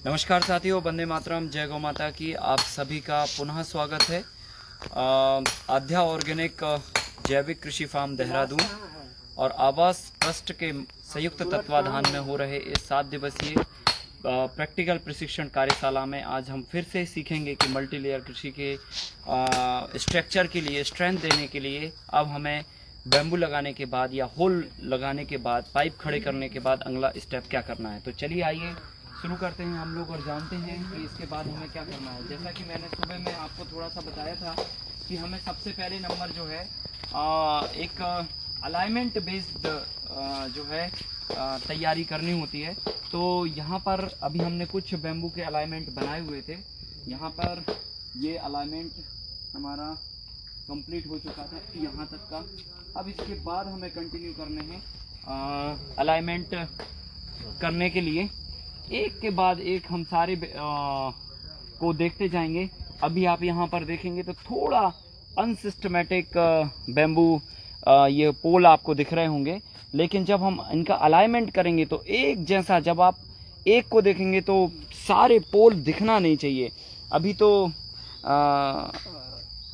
नमस्कार साथियों, वंदे मातरम, जय गौ माता की। आप सभी का पुनः स्वागत है आध्या ऑर्गेनिक जैविक कृषि फार्म देहरादून और आवास ट्रस्ट के संयुक्त तत्वाधान में हो रहे इस 7 दिवसीय प्रैक्टिकल प्रशिक्षण कार्यशाला में आज हम फिर से सीखेंगे कि मल्टी लेयर कृषि के स्ट्रक्चर के लिए, स्ट्रेंथ देने के लिए अब हमें बैम्बू लगाने के बाद या होल लगाने के बाद, पाइप खड़े करने के बाद अगला स्टेप क्या करना है। तो चलिए आइए शुरू करते हैं हम लोग और जानते हैं कि इसके बाद हमें क्या करना है। जैसा कि मैंने सुबह में आपको थोड़ा सा बताया था कि हमें सबसे पहले नंबर जो है एक अलाइनमेंट बेस्ड जो है तैयारी करनी होती है। तो यहाँ पर अभी हमने कुछ बैम्बू के अलाइनमेंट बनाए हुए थे। यहाँ पर ये अलाइनमेंट हमारा कंप्लीट हो चुका था यहाँ तक का। अब इसके बाद हमें कंटिन्यू करने हैं अलाइनमेंट करने के लिए। एक के बाद एक हम सारे को देखते जाएंगे। अभी आप यहाँ पर देखेंगे तो थोड़ा अनसिस्टमेटिक बैम्बू ये पोल आपको दिख रहे होंगे, लेकिन जब हम इनका अलाइनमेंट करेंगे तो एक जैसा, जब आप एक को देखेंगे तो सारे पोल दिखना नहीं चाहिए। अभी तो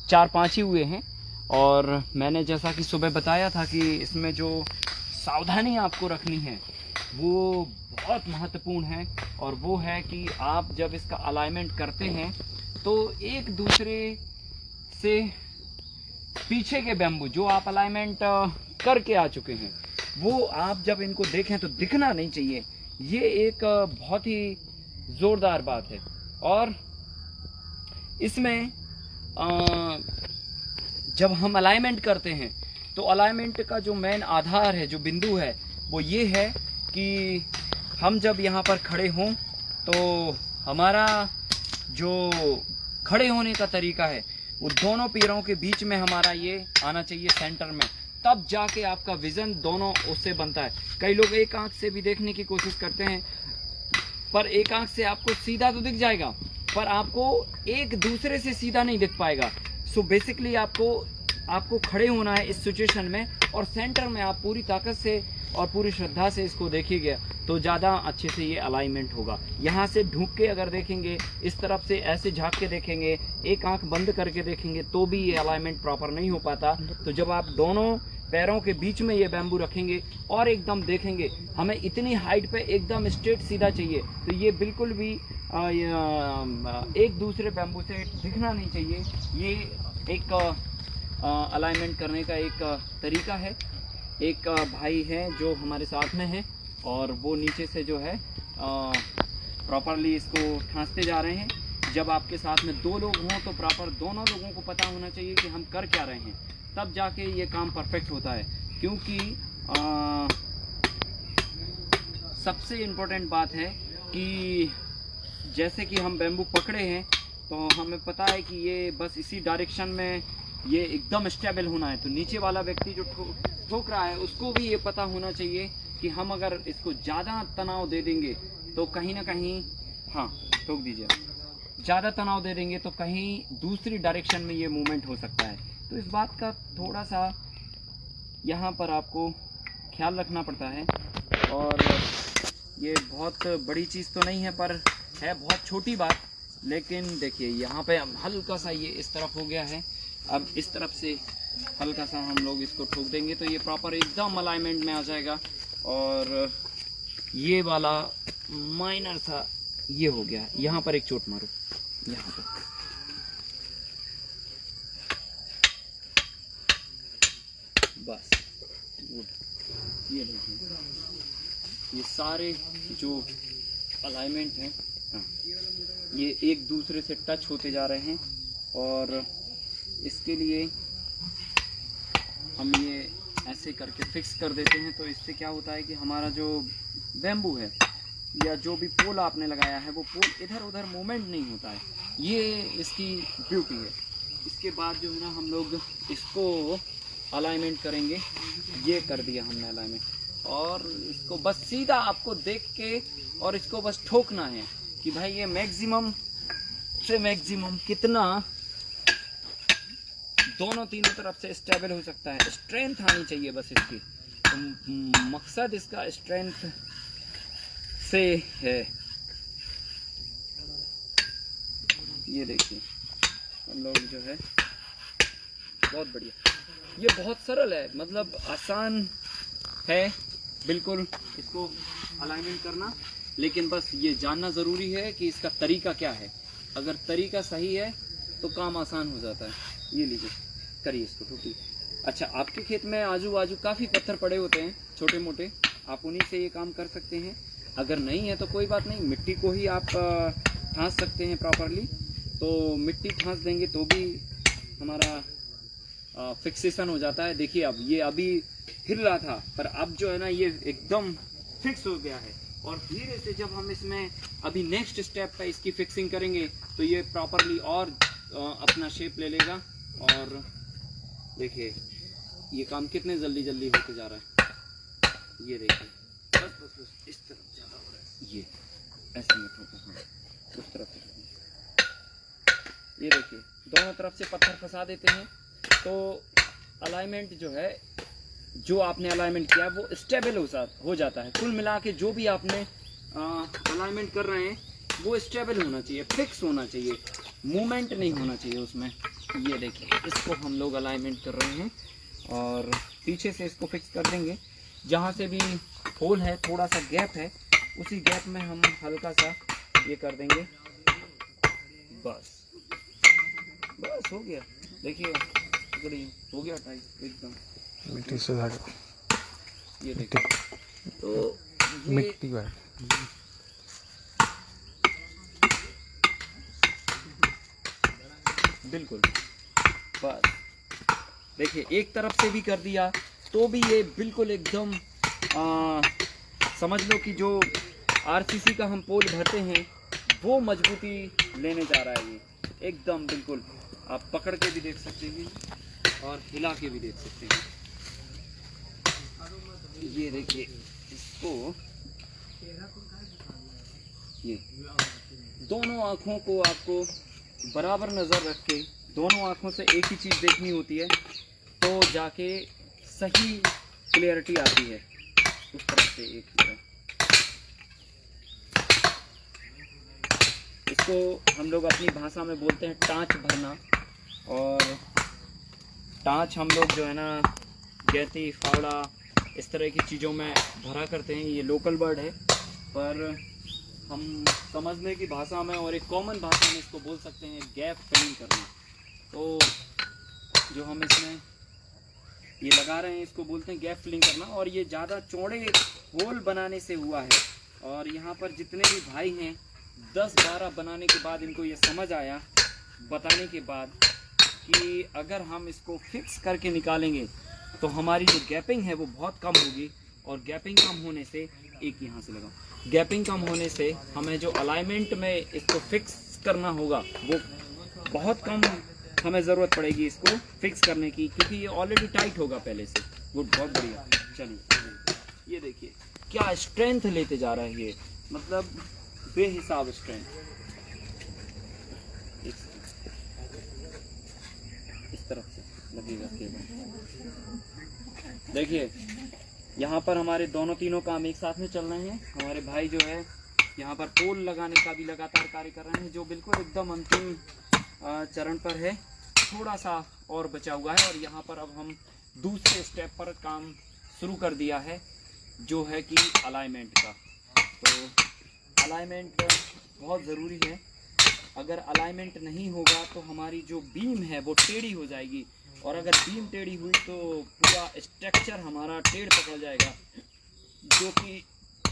4-5 ही हुए हैं और मैंने जैसा कि सुबह बताया था कि इसमें जो सावधानी आपको रखनी है वो बहुत महत्वपूर्ण है, और वो है कि आप जब इसका अलाइनमेंट करते हैं तो एक दूसरे से पीछे के बैम्बू जो आप अलाइनमेंट करके आ चुके हैं वो आप जब इनको देखें तो दिखना नहीं चाहिए। ये एक बहुत ही ज़ोरदार बात है। और इसमें जब हम अलाइनमेंट करते हैं तो अलाइनमेंट का जो मेन आधार है, जो बिंदु है, वो ये है कि हम जब यहाँ पर खड़े हों तो हमारा जो खड़े होने का तरीका है वो दोनों पैरों के बीच में हमारा ये आना चाहिए सेंटर में, तब जाके आपका विज़न दोनों उससे बनता है। कई लोग एक आंख से भी देखने की कोशिश करते हैं, पर एक आंख से आपको सीधा तो दिख जाएगा पर आपको एक दूसरे से सीधा नहीं दिख पाएगा। सो बेसिकली आपको खड़े होना है इस सिचुएशन में, और सेंटर में आप पूरी ताकत से और पूरी श्रद्धा से इसको देखिएगा तो ज़्यादा अच्छे से ये अलाइनमेंट होगा। यहाँ से ढूंढ के अगर देखेंगे, इस तरफ से ऐसे झांक के देखेंगे, एक आंख बंद करके देखेंगे तो भी ये अलाइनमेंट प्रॉपर नहीं हो पाता। तो जब आप दोनों पैरों के बीच में ये बैम्बू रखेंगे और एकदम देखेंगे, हमें इतनी हाइट पे एकदम स्ट्रेट सीधा चाहिए, तो ये बिल्कुल भी एक दूसरे बैम्बू से दिखना नहीं चाहिए। ये एक अलाइनमेंट करने का एक तरीका है। एक भाई हैं जो हमारे साथ में हैं और वो नीचे से जो है प्रॉपरली इसको ठांसते जा रहे हैं। जब आपके साथ में 2 लोग हों तो प्रॉपर दोनों लोगों को पता होना चाहिए कि हम कर क्या रहे हैं, तब जाके ये काम परफेक्ट होता है। क्योंकि सबसे इम्पोर्टेंट बात है कि जैसे कि हम बैम्बू पकड़े हैं तो हमें पता है कि ये बस इसी डायरेक्शन में ये एकदम स्टेबल होना है। तो नीचे वाला व्यक्ति जो ठोक रहा है उसको भी ये पता होना चाहिए कि हम अगर इसको ज़्यादा तनाव दे देंगे तो कहीं ना कहीं, हाँ ठोक दीजिए, ज़्यादा तनाव दे देंगे तो कहीं दूसरी डायरेक्शन में ये मूवमेंट हो सकता है। तो इस बात का थोड़ा सा यहाँ पर आपको ख्याल रखना पड़ता है। और ये बहुत बड़ी चीज़ तो नहीं है, पर है बहुत छोटी बात। लेकिन देखिए यहाँ पे हल्का सा ये इस तरफ हो गया है, अब इस तरफ से हल्का सा हम लोग इसको ठोक देंगे तो ये प्रॉपर एकदम अलाइनमेंट में आ जाएगा। और ये वाला माइनर सा ये हो गया, यहाँ पर एक चोट मारो, यहाँ पर बस गुड। ये देखिए, ये सारे जो अलाइनमेंट हैं, हाँ, ये एक दूसरे से टच होते जा रहे हैं। और इसके लिए हम ये ऐसे करके फिक्स कर देते हैं। तो इससे क्या होता है कि हमारा जो बैम्बू है या जो भी पोल आपने लगाया है वो पोल इधर उधर मूवमेंट नहीं होता है। ये इसकी ब्यूटी है। इसके बाद जो है ना हम लोग इसको अलाइनमेंट करेंगे। ये कर दिया हमने अलाइनमेंट, और इसको बस सीधा आपको देख के और इसको बस ठोकना है कि भाई ये मैक्सिमम से मैक्सिमम कितना दोनों तीनों तरफ से स्टेबल हो सकता है। स्ट्रेंथ आनी चाहिए बस इसकी, तो मकसद इसका स्ट्रेंथ से है। ये देखिए हम लोग जो है बहुत बढ़िया, ये बहुत सरल है, मतलब आसान है बिल्कुल इसको अलाइनमेंट करना, लेकिन बस ये जानना ज़रूरी है कि इसका तरीका क्या है। अगर तरीका सही है तो काम आसान हो जाता है। ये लीजिए करिए इसको टूटी। अच्छा, आपके खेत में आजू बाजू काफ़ी पत्थर पड़े होते हैं छोटे मोटे, आप उन्हीं से ये काम कर सकते हैं। अगर नहीं है तो कोई बात नहीं, मिट्टी को ही आप ठांस सकते हैं प्रॉपरली, तो मिट्टी ठांस देंगे तो भी हमारा फिक्सेशन हो जाता है। देखिए अब ये अभी हिल रहा था, पर अब जो है ना ये एकदम फिक्स हो गया है। और धीरे से जब हम इसमें अभी नेक्स्ट स्टेप पे इसकी फिक्सिंग करेंगे तो ये प्रॉपरली और अपना शेप ले लेगा। और देखिए ये काम कितने जल्दी जल्दी होते जा रहा है। ये देखिए बस बस बस इस तरफ ज़्यादा हो रहा है, ये ऐसे में ठोको, हाँ उस तरफ से। ये देखिए दोनों तरफ से पत्थर फंसा देते हैं तो अलाइनमेंट जो है, जो आपने अलाइनमेंट किया वो स्टेबल हो जाता है। कुल मिला के जो भी आपने अलाइनमेंट कर रहे हैं वो स्टेबल होना चाहिए, फिक्स होना चाहिए, मूवमेंट नहीं होना चाहिए उसमें। ये देखिए इसको हम लोग अलाइनमेंट कर रहे हैं और पीछे से इसको फिक्स कर देंगे। जहाँ से भी होल है, थोड़ा सा गैप है, उसी गैप में हम हल्का सा ये कर देंगे, बस बस हो गया। देखिए हो गया टाइट एकदम मिट्टी से ये देखिए तो ये मिट्टी बैठ बिल्कुल बस। देखिए एक तरफ से भी कर दिया तो भी ये बिल्कुल एकदम समझ लो कि जो आरसीसी का हम पोल भरते हैं वो मजबूती लेने जा रहा है ये एकदम बिल्कुल। आप पकड़ के भी देख सकते हैं और हिला के भी देख सकते हैं। ये देखिए इसको, ये दोनों आँखों को आपको बराबर नज़र रख के, दोनों आँखों से एक ही चीज़ देखनी होती है तो जाके सही क्लियरिटी आती है। उस तरफ से एक तरफ इसको हम लोग अपनी भाषा में बोलते हैं टाँच भरना। और टाँच हम लोग जो है ना गैती फावड़ा इस तरह की चीज़ों में भरा करते हैं। ये लोकल वर्ड है पर हम समझने की भाषा में और एक कॉमन भाषा में इसको बोल सकते हैं गैप फिलिंग करना। तो जो हम इसमें ये लगा रहे हैं इसको बोलते हैं गैप फिलिंग करना। और ये ज़्यादा चौड़े होल बनाने से हुआ है। और यहाँ पर जितने भी भाई हैं 10-12 बनाने के बाद इनको ये समझ आया, बताने के बाद, कि अगर हम इसको फिक्स करके निकालेंगे तो हमारी जो गैपिंग है वो बहुत कम होगी। और गैपिंग कम होने से, एक यहाँ से लगा, गैपिंग कम होने से हमें जो अलाइनमेंट में इसको फिक्स करना होगा वो बहुत कम हमें ज़रूरत पड़ेगी इसको फिक्स करने की, क्योंकि ये ऑलरेडी टाइट होगा पहले से। गुड, बहुत बढ़िया। चलिए ये देखिए क्या स्ट्रेंथ लेते जा रहा है ये, मतलब बेहिसाब स्ट्रेंथ। इस तरफ से लगेगा केबल। देखिए यहाँ पर हमारे दोनों तीनों काम एक साथ में चल रहे हैं। हमारे भाई जो है यहाँ पर पोल लगाने का भी लगातार कार्य कर रहे हैं, जो बिल्कुल एकदम अंतिम चरण पर है, थोड़ा सा और बचा हुआ है। और यहाँ पर अब हम दूसरे स्टेप पर काम शुरू कर दिया है जो है कि अलाइनमेंट का। तो अलाइनमेंट बहुत ज़रूरी है। अगर अलाइनमेंट नहीं होगा तो हमारी जो बीम है वो टेढ़ी हो जाएगी, और अगर बीम टेढ़ी हुई तो पूरा स्ट्रक्चर हमारा टेढ़ पकड़ जाएगा, जो कि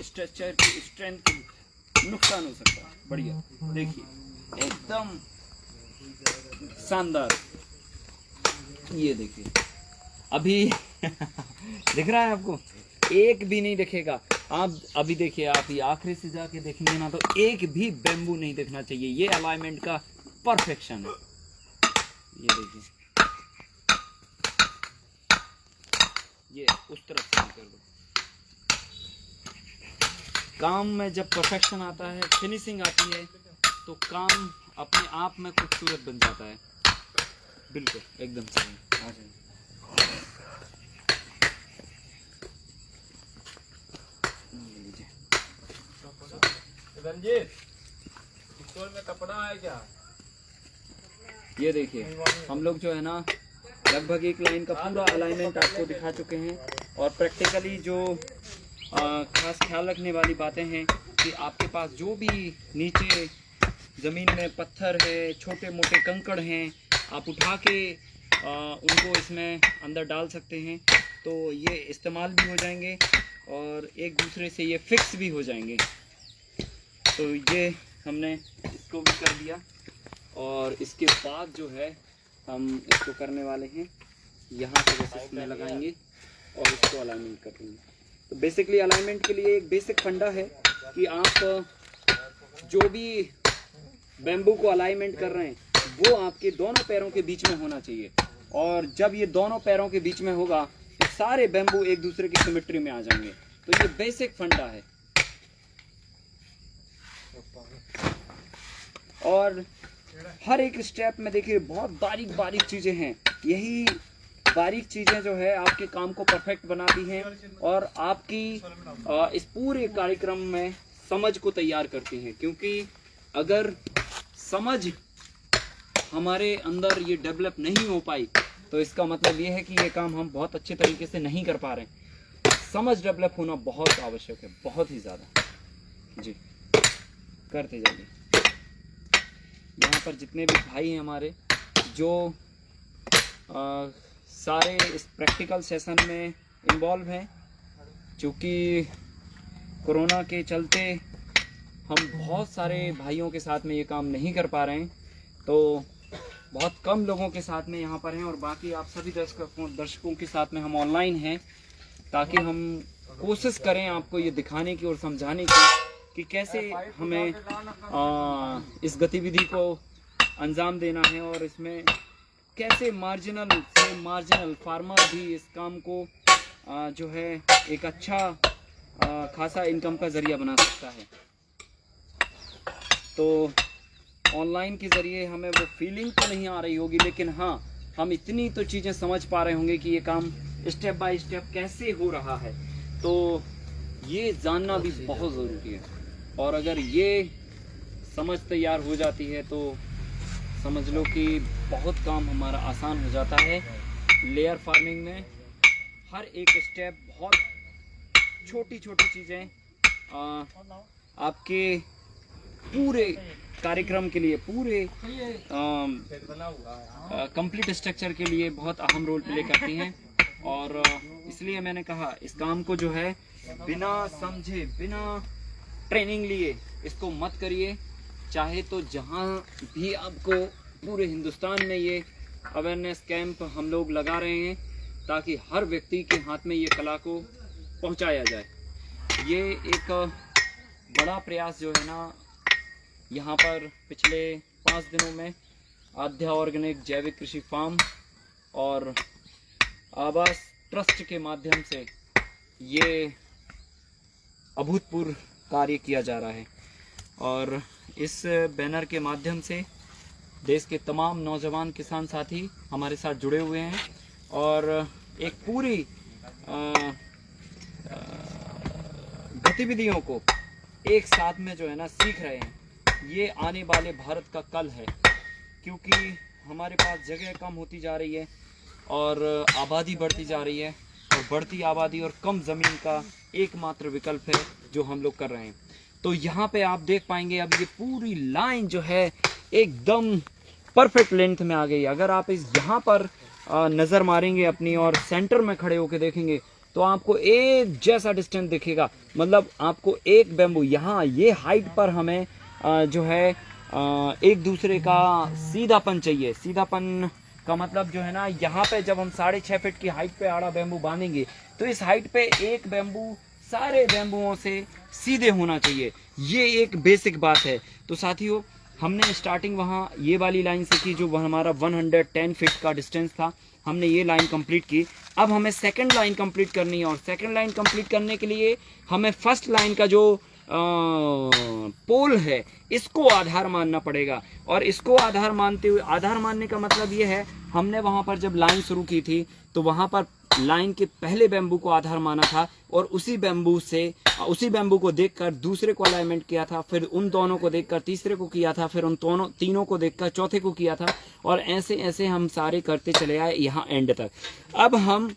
स्ट्रक्चर की स्ट्रेंथ की नुकसान हो सकता है। बढ़िया, देखिए एकदम शानदार। ये देखिए अभी दिख रहा है आपको, एक भी नहीं दिखेगा। आप अभी देखिए, आप ये आखिरी से जाके देखेंगे ना तो एक भी बैम्बू नहीं दिखना चाहिए। ये अलाइनमेंट का परफेक्शन है। ये देखिए, ये उस तरफ से कर दो। काम में जब परफेक्शन आता है, फिनिशिंग आती है, तो काम अपने आप में खूबसूरत बन जाता है। बिल्कुल एकदम सही। आ जाइए। रंजीत, स्टोर में कपड़ा है क्या? ये देखिए हम लोग जो है ना लगभग एक लाइन का पूरा अलाइनमेंट आपको दिखा चुके हैं। और प्रैक्टिकली जो खास ख्याल रखने वाली बातें हैं कि आपके पास जो भी नीचे ज़मीन में पत्थर है, छोटे मोटे कंकड़ हैं, आप उठा के उनको इसमें अंदर डाल सकते हैं, तो ये इस्तेमाल भी हो जाएंगे और एक दूसरे से ये फिक्स भी हो जाएंगे। तो ये हमने इसको भी कर दिया और इसके बाद जो है हम इसको करने वाले हैं, यहाँ से बस इसमें लगाएंगे और इसको अलाइनमेंट कर देंगे। तो बेसिकली अलाइनमेंट के लिए एक बेसिक फंडा है कि आप जो भी बैम्बू को अलाइनमेंट कर रहे हैं वो आपके दोनों पैरों के बीच में होना चाहिए। और जब ये दोनों पैरों के बीच में होगा तो सारे बैम्बू एक दूसरे की सिमेट्री में आ जाएंगे। तो ये बेसिक फंडा है। और हर एक स्टेप में देखिए बहुत बारीक बारीक चीज़ें हैं। यही बारीक चीज़ें जो है आपके काम को परफेक्ट बनाती हैं और आपकी इस पूरे कार्यक्रम में समझ को तैयार करती हैं। क्योंकि अगर समझ हमारे अंदर ये डेवलप नहीं हो पाई तो इसका मतलब ये है कि ये काम हम बहुत अच्छे तरीके से नहीं कर पा रहे हैं। समझ डेवलप होना बहुत आवश्यक है, बहुत ही ज़्यादा। जी करते जाइए। यहाँ पर जितने भी भाई हैं हमारे जो सारे इस प्रैक्टिकल सेशन में इन्वॉल्व हैं, चूँकि कोरोना के चलते हम बहुत सारे भाइयों के साथ में ये काम नहीं कर पा रहे हैं, तो बहुत कम लोगों के साथ में यहाँ पर हैं और बाकी आप सभी दर्शकों के साथ में हम ऑनलाइन हैं, ताकि हम कोशिश करें आपको ये दिखाने की और समझाने की कि कैसे हमें इस गतिविधि को अंजाम देना है और इसमें कैसे मार्जिनल से मार्जिनल फार्मर भी इस काम को जो है एक अच्छा खासा इनकम का ज़रिया बना सकता है। तो ऑनलाइन के ज़रिए हमें वो फीलिंग तो नहीं आ रही होगी, लेकिन हाँ हम इतनी तो चीज़ें समझ पा रहे होंगे कि ये काम स्टेप बाय स्टेप कैसे हो रहा है। तो ये जानना भी बहुत ज़रूरी है। और अगर ये समझ तैयार हो जाती है तो समझ लो कि बहुत काम हमारा आसान हो जाता है। लेयर फार्मिंग में हर एक स्टेप, बहुत छोटी छोटी चीज़ें आपके पूरे कार्यक्रम के लिए, पूरे कंप्लीट स्ट्रक्चर के लिए बहुत अहम रोल प्ले करती हैं। और इसलिए मैंने कहा इस काम को जो है बिना समझे, बिना ट्रेनिंग लिए इसको मत करिए। चाहे तो जहाँ भी आपको पूरे हिंदुस्तान में ये अवेयरनेस कैंप हम लोग लगा रहे हैं ताकि हर व्यक्ति के हाथ में ये कला को पहुंचाया जाए। ये एक बड़ा प्रयास जो है ना यहाँ पर पिछले 5 दिनों में आध्या ऑर्गेनिक जैविक कृषि फार्म और आवास ट्रस्ट के माध्यम से ये अभूतपूर्व कार्य किया जा रहा है। और इस बैनर के माध्यम से देश के तमाम नौजवान किसान साथी हमारे साथ जुड़े हुए हैं और एक पूरी गतिविधियों को एक साथ में जो है ना सीख रहे हैं। ये आने वाले भारत का कल है, क्योंकि हमारे पास जगह कम होती जा रही है और आबादी बढ़ती जा रही है और बढ़ती आबादी और कम ज़मीन का एकमात्र विकल्प है जो हम लोग कर रहे हैं। तो यहाँ पे आप देख पाएंगे अब ये पूरी लाइन जो है एकदम परफेक्ट लेंथ में आ गई। अगर आप इस यहाँ पर नज़र मारेंगे अपनी और सेंटर में खड़े होकर देखेंगे तो आपको एक जैसा डिस्टेंस दिखेगा। मतलब आपको एक बैम्बू यहाँ ये हाइट पर हमें जो है एक दूसरे का सीधापन चाहिए। सीधापन का मतलब जो है ना, यहाँ पे जब हम 6.5 फीट की हाइट पे आड़ा बैम्बू बांधेंगे तो इस हाइट पे एक बैम्बू सारे बैम्बुओं से सीधे होना चाहिए। ये एक बेसिक बात है। तो साथियों हमने स्टार्टिंग वहाँ ये वाली लाइन से की जो हमारा 110 फीट का डिस्टेंस था, हमने ये लाइन कंप्लीट की। अब हमें सेकंड लाइन कंप्लीट करनी है और सेकंड लाइन कंप्लीट करने के लिए हमें फर्स्ट लाइन का जो पोल है इसको आधार मानना पड़ेगा। और इसको आधार मानते हुए, आधार मानने का मतलब ये है, हमने वहाँ पर जब लाइन शुरू की थी तो वहाँ पर लाइन के पहले बैम्बू को आधार माना था और उसी बैम्बू को देखकर दूसरे को अलाइनमेंट किया था, फिर उन दोनों को देखकर तीसरे को किया था, फिर उन तीनों को देखकर चौथे को किया था, और ऐसे ऐसे हम सारे करते चले आए यहाँ एंड तक। अब हम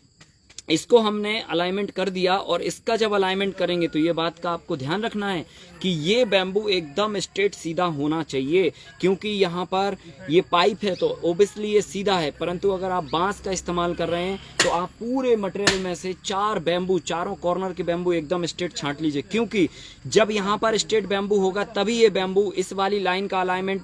इसको हमने अलाइनमेंट कर दिया, और इसका जब अलाइनमेंट करेंगे तो ये बात का आपको ध्यान रखना है कि ये बैम्बू एकदम स्ट्रेट सीधा होना चाहिए, क्योंकि यहाँ पर ये पाइप है तो ओबियसली ये सीधा है। परंतु अगर आप बांस का इस्तेमाल कर रहे हैं तो आप पूरे मटेरियल में से चारों कॉर्नर के बैम्बू एकदम स्ट्रेट छांट लीजिए, क्योंकि जब यहाँ पर स्ट्रेट बैम्बू होगा तभी ये बैम्बू इस वाली लाइन का अलाइनमेंट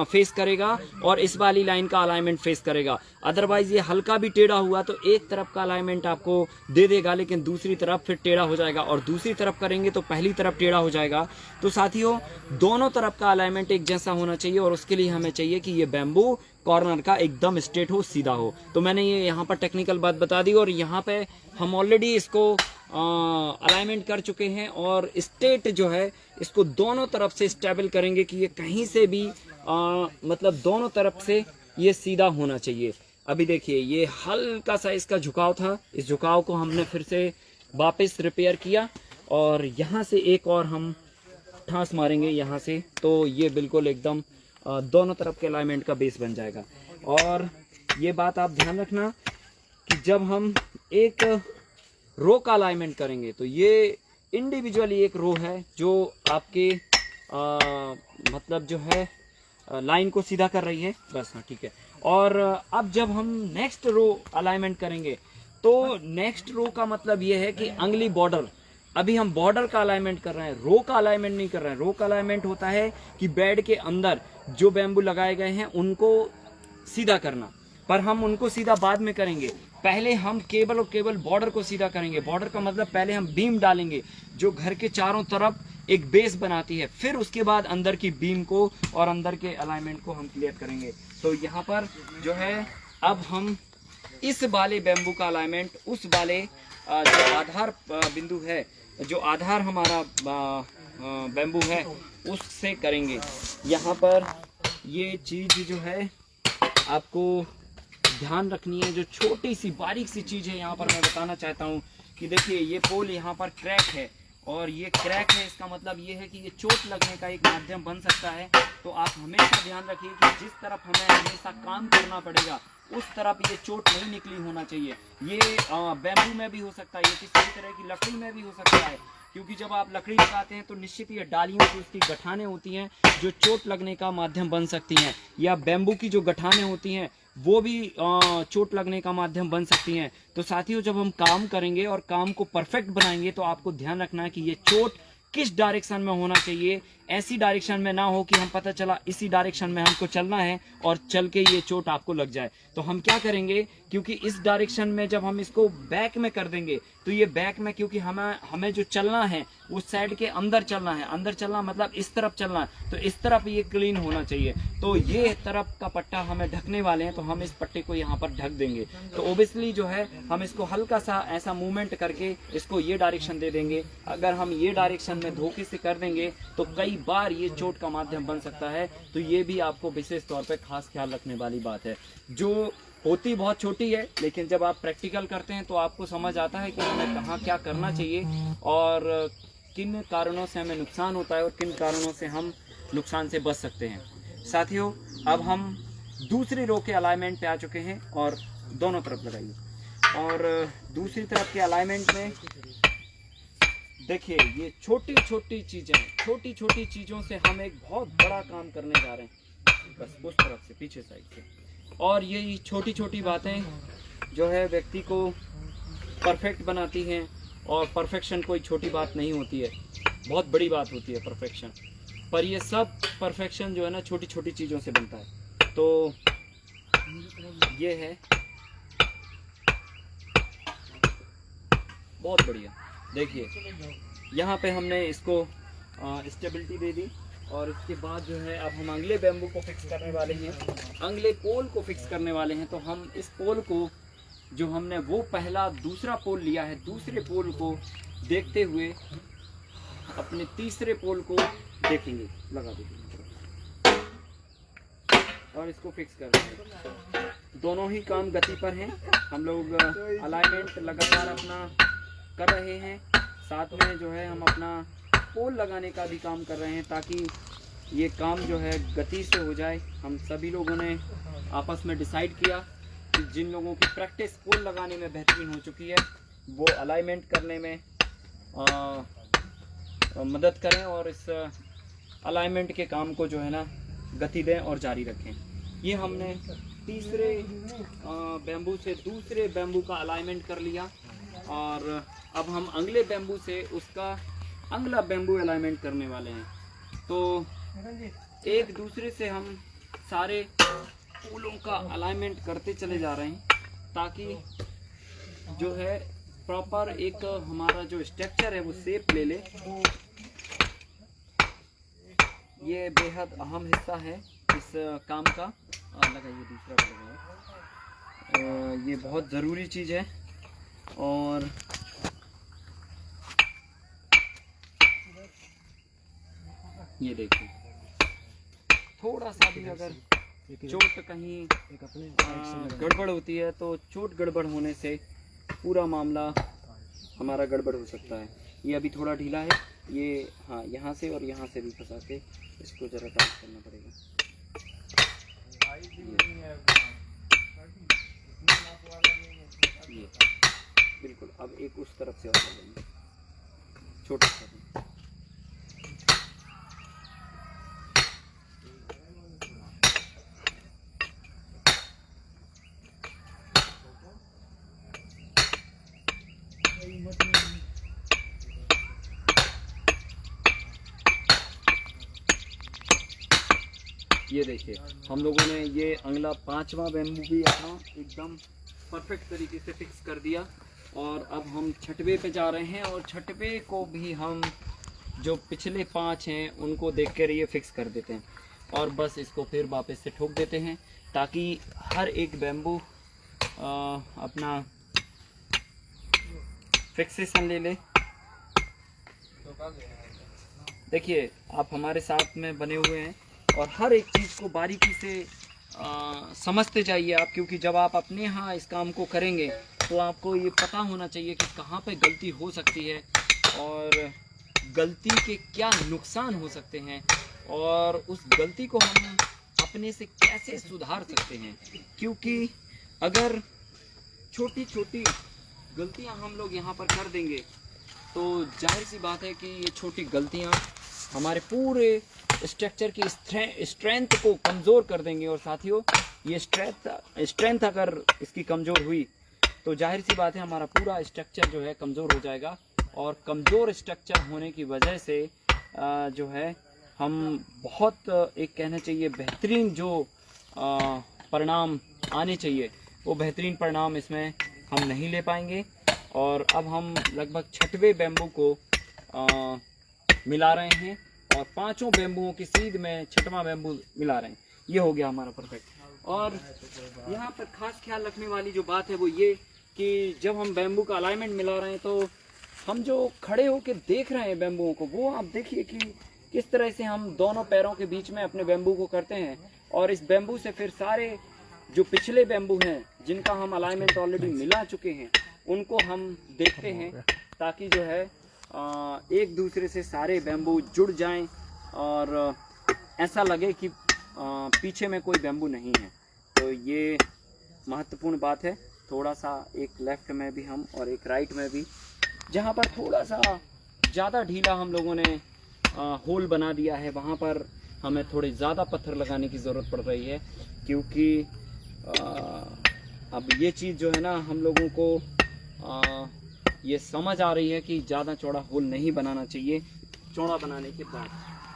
फेस करेगा और इस वाली लाइन का अलाइनमेंट फेस करेगा। अदरवाइज ये हल्का भी टेढ़ा हुआ तो एक तरफ का अलाइनमेंट आपको दे देगा, लेकिन दूसरी तरफ फिर टेढ़ा हो जाएगा, और दूसरी तरफ करेंगे तो पहली तरफ टेढ़ा हो जाएगा। तो साथियों, दोनों तरफ का अलाइनमेंट एक जैसा होना चाहिए, और उसके लिए हमें चाहिए कि ये बैम्बू कॉर्नर का एकदम स्ट्रेट हो, सीधा हो। तो मैंने ये यहाँ पर टेक्निकल बात बता दी, और यहाँ पे हम ऑलरेडी इसको अलाइनमेंट कर चुके हैं, और स्ट्रेट जो है इसको दोनों तरफ से स्टेबल करेंगे कि ये कहीं से भी मतलब दोनों तरफ से ये सीधा होना चाहिए। अभी देखिए, ये हल्का सा इसका झुकाव था, इस झुकाव को हमने फिर से वापस रिपेयर किया, और यहाँ से एक और हम ठांस मारेंगे यहाँ से, तो ये बिल्कुल एकदम दोनों तरफ के अलाइनमेंट का बेस बन जाएगा। और ये बात आप ध्यान रखना कि जब हम एक रो का अलाइनमेंट करेंगे तो ये इंडिविजुअली एक रो है जो आपके मतलब जो है लाइन को सीधा कर रही है, बस। हाँ, ठीक है। और अब जब हम नेक्स्ट रो अलाइनमेंट करेंगे तो नेक्स्ट रो का मतलब ये है कि अगली बॉर्डर, अभी हम बॉर्डर का अलाइनमेंट कर रहे हैं, रो का अलाइनमेंट नहीं कर रहे हैं। रो का अलाइनमेंट होता है कि बेड के अंदर जो बैम्बू लगाए गए हैं उनको सीधा करना, पर हम उनको सीधा बाद में करेंगे। पहले हम केवल और केवल बॉर्डर को सीधा करेंगे। बॉर्डर का मतलब पहले हम बीम डालेंगे जो घर के चारों तरफ एक बेस बनाती है, फिर उसके बाद अंदर की बीम को और अंदर के अलाइनमेंट को हम क्लियर करेंगे। तो यहाँ पर जो है अब हम इस वाले बैम्बू का अलाइनमेंट उस वाले जो आधार बिंदु है, जो आधार हमारा बैम्बू है उससे करेंगे। यहाँ पर ये चीज़ जो है आपको ध्यान रखनी है, जो छोटी सी बारीक सी चीज़ है यहाँ पर मैं बताना चाहता हूँ कि देखिए ये पोल यहाँ पर क्रैक है, और ये क्रैक है, इसका मतलब ये है कि ये चोट लगने का एक माध्यम बन सकता है। तो आप हमेशा ध्यान रखिए कि जिस तरफ हमें हमेशा काम करना पड़ेगा उस तरफ ये चोट नहीं निकली होना चाहिए। ये बैम्बू में भी हो सकता है, ये किसी भी तरह की लकड़ी में भी हो सकता है, क्योंकि जब आप लकड़ी लगाते हैं तो निश्चित ये डालियों की उसकी गठानें होती हैं जो चोट लगने का माध्यम बन सकती हैं, या बैम्बू की जो गठानें होती हैं वो भी चोट लगने का माध्यम बन सकती हैं। तो साथियों, जब हम काम करेंगे और काम को परफेक्ट बनाएंगे तो आपको ध्यान रखना है कि ये चोट किस डायरेक्शन में होना चाहिए। ऐसी डायरेक्शन में ना हो कि हम पता चला इसी डायरेक्शन में हमको चलना है और चल के ये चोट आपको लग जाए। तो हम क्या करेंगे, क्योंकि इस डायरेक्शन में जब हम इसको बैक में कर देंगे तो ये बैक में, क्योंकि हमें जो चलना है उस साइड के अंदर चलना है, अंदर चलना मतलब इस तरफ चलना है, तो इस तरफ ये क्लीन होना चाहिए। तो ये तरफ का पट्टा हमें ढकने वाले हैं, तो हम इस पट्टे को यहाँ पर ढक देंगे। तो ओबियसली जो है हम इसको हल्का सा ऐसा मूवमेंट करके इसको ये डायरेक्शन दे देंगे। अगर हम ये डायरेक्शन में धोखे से कर देंगे तो कई बार ये चोट का माध्यम बन सकता है। तो ये भी आपको विशेष तौर पे खास ख्याल रखने वाली बात है, जो होती बहुत छोटी है, लेकिन जब आप प्रैक्टिकल करते हैं तो आपको समझ आता है कि हमें कहाँ क्या करना चाहिए और किन कारणों से हमें नुकसान होता है और किन कारणों से हम नुकसान से बच सकते हैं। साथियों, अब हम दूसरी रो के अलाइनमेंट पे आ चुके हैं, और दोनों तरफ लगाइए। और दूसरी तरफ के अलाइनमेंट में देखिए ये छोटी छोटी चीज़ों से हम एक बहुत बड़ा काम करने जा रहे हैं, बस उस तरफ से पीछे साइड से। और ये छोटी छोटी बातें जो है व्यक्ति को परफेक्ट बनाती हैं, और परफेक्शन कोई छोटी बात नहीं होती है, बहुत बड़ी बात होती है परफेक्शन। पर ये सब परफेक्शन जो है ना छोटी छोटी चीज़ों से बनता है। तो ये है बहुत बढ़िया। देखिए यहाँ पे हमने इसको स्टेबिलिटी दे दी, और इसके बाद जो है अब हम अगले बैम्बू को फिक्स करने वाले हैं, अगले पोल को फिक्स करने वाले हैं। तो हम इस पोल को, जो हमने वो पहला दूसरा पोल लिया है, दूसरे पोल को देखते हुए अपने तीसरे पोल को देखेंगे, लगा देंगे और इसको फिक्स कर देंगे। दोनों ही काम गति पर हैं। हम लोग अलाइनमेंट लगातार अपना कर रहे हैं, साथ में जो है हम अपना पोल लगाने का भी काम कर रहे हैं ताकि ये काम जो है गति से हो जाए। हम सभी लोगों ने आपस में डिसाइड किया कि जिन लोगों की प्रैक्टिस पोल लगाने में बेहतरीन हो चुकी है वो अलाइनमेंट करने में मदद करें और इस अलाइनमेंट के काम को जो है ना गति दें और जारी रखें। ये हमने तीसरे बैम्बू से दूसरे बैम्बू का अलाइनमेंट कर लिया और अब हम अगले बैम्बू से उसका अगला बैम्बू अलाइनमेंट करने वाले हैं। तो एक दूसरे से हम सारे पोलों का अलाइनमेंट करते चले जा रहे हैं ताकि जो है प्रॉपर एक हमारा जो स्ट्रक्चर है वो शेप ले ले। ये बेहद अहम हिस्सा है इस काम का। लगाइए दूसरा लगाइए। ये बहुत ज़रूरी चीज़ है और ये देखिए थोड़ा सा भी अगर चोट कहीं गड़बड़ होती है तो चोट गड़बड़ होने से पूरा मामला हमारा गड़बड़ हो सकता है। ये अभी थोड़ा ढीला है, ये हाँ यहाँ से और यहाँ से भी फंसा के इसको ज़रा टाइट करना पड़ेगा। ये बिल्कुल अब एक उस तरफ से और कर लेंगे छोटा सा। ये देखिए हम लोगों ने ये अगला 5वां बैम्बू भी अपना एकदम परफेक्ट तरीके से फिक्स कर दिया और अब हम 6वें पे जा रहे हैं और 6वें को भी हम जो पिछले 5 हैं उनको देख कर ये फिक्स कर देते हैं और बस इसको फिर वापस से ठोक देते हैं ताकि हर एक बैम्बू अपना फिक्सेशन ले ले। देखिए आप हमारे साथ में बने हुए हैं और हर एक चीज़ को बारीकी से समझते जाइए आप, क्योंकि जब आप अपने यहाँ इस काम को करेंगे तो आपको ये पता होना चाहिए कि कहाँ पे गलती हो सकती है और गलती के क्या नुकसान हो सकते हैं और उस गलती को हम अपने से कैसे सुधार सकते हैं। क्योंकि अगर छोटी छोटी गलतियाँ हम लोग यहाँ पर कर देंगे तो जाहिर सी बात है कि ये छोटी गलतियाँ हमारे पूरे स्ट्रक्चर की स्ट्रेंथ को कमज़ोर कर देंगे और साथियों ये स्ट्रेंथ अगर इसकी कमज़ोर हुई तो जाहिर सी बात है हमारा पूरा स्ट्रक्चर जो है कमज़ोर हो जाएगा और कमज़ोर स्ट्रक्चर होने की वजह से जो है हम बहुत एक कहना चाहिए बेहतरीन जो परिणाम आने चाहिए वो बेहतरीन परिणाम इसमें हम नहीं ले पाएंगे। और अब हम लगभग 6वें बैम्बू को मिला रहे हैं और 5 बैम्बुओं की सीध में 6वां बैम्बू मिला रहे हैं। ये हो गया हमारा परफेक्ट। और यहाँ पर खास ख्याल रखने वाली जो बात है वो ये कि जब हम बैम्बू का अलाइनमेंट मिला रहे हैं तो हम जो खड़े होकर देख रहे हैं बैम्बुओं को वो आप देखिए कि किस तरह से हम दोनों पैरों के बीच में अपने बैम्बू को करते हैं और इस बैम्बू से फिर सारे जो पिछले बैम्बू हैं जिनका हम अलाइनमेंट ऑलरेडी मिला चुके हैं उनको हम देखते हैं ताकि जो है एक दूसरे से सारे बैम्बू जुड़ जाएं और ऐसा लगे कि पीछे में कोई बैम्बू नहीं है। तो ये महत्वपूर्ण बात है। थोड़ा सा एक लेफ्ट में भी हम और एक राइट में भी जहाँ पर थोड़ा सा ज़्यादा ढीला हम लोगों ने होल बना दिया है वहाँ पर हमें थोड़े ज़्यादा पत्थर लगाने की ज़रूरत पड़ रही है क्योंकि अब ये चीज़ जो है ना हम लोगों को ये समझ आ रही है कि ज़्यादा चौड़ा होल नहीं बनाना चाहिए। चौड़ा बनाने के बाद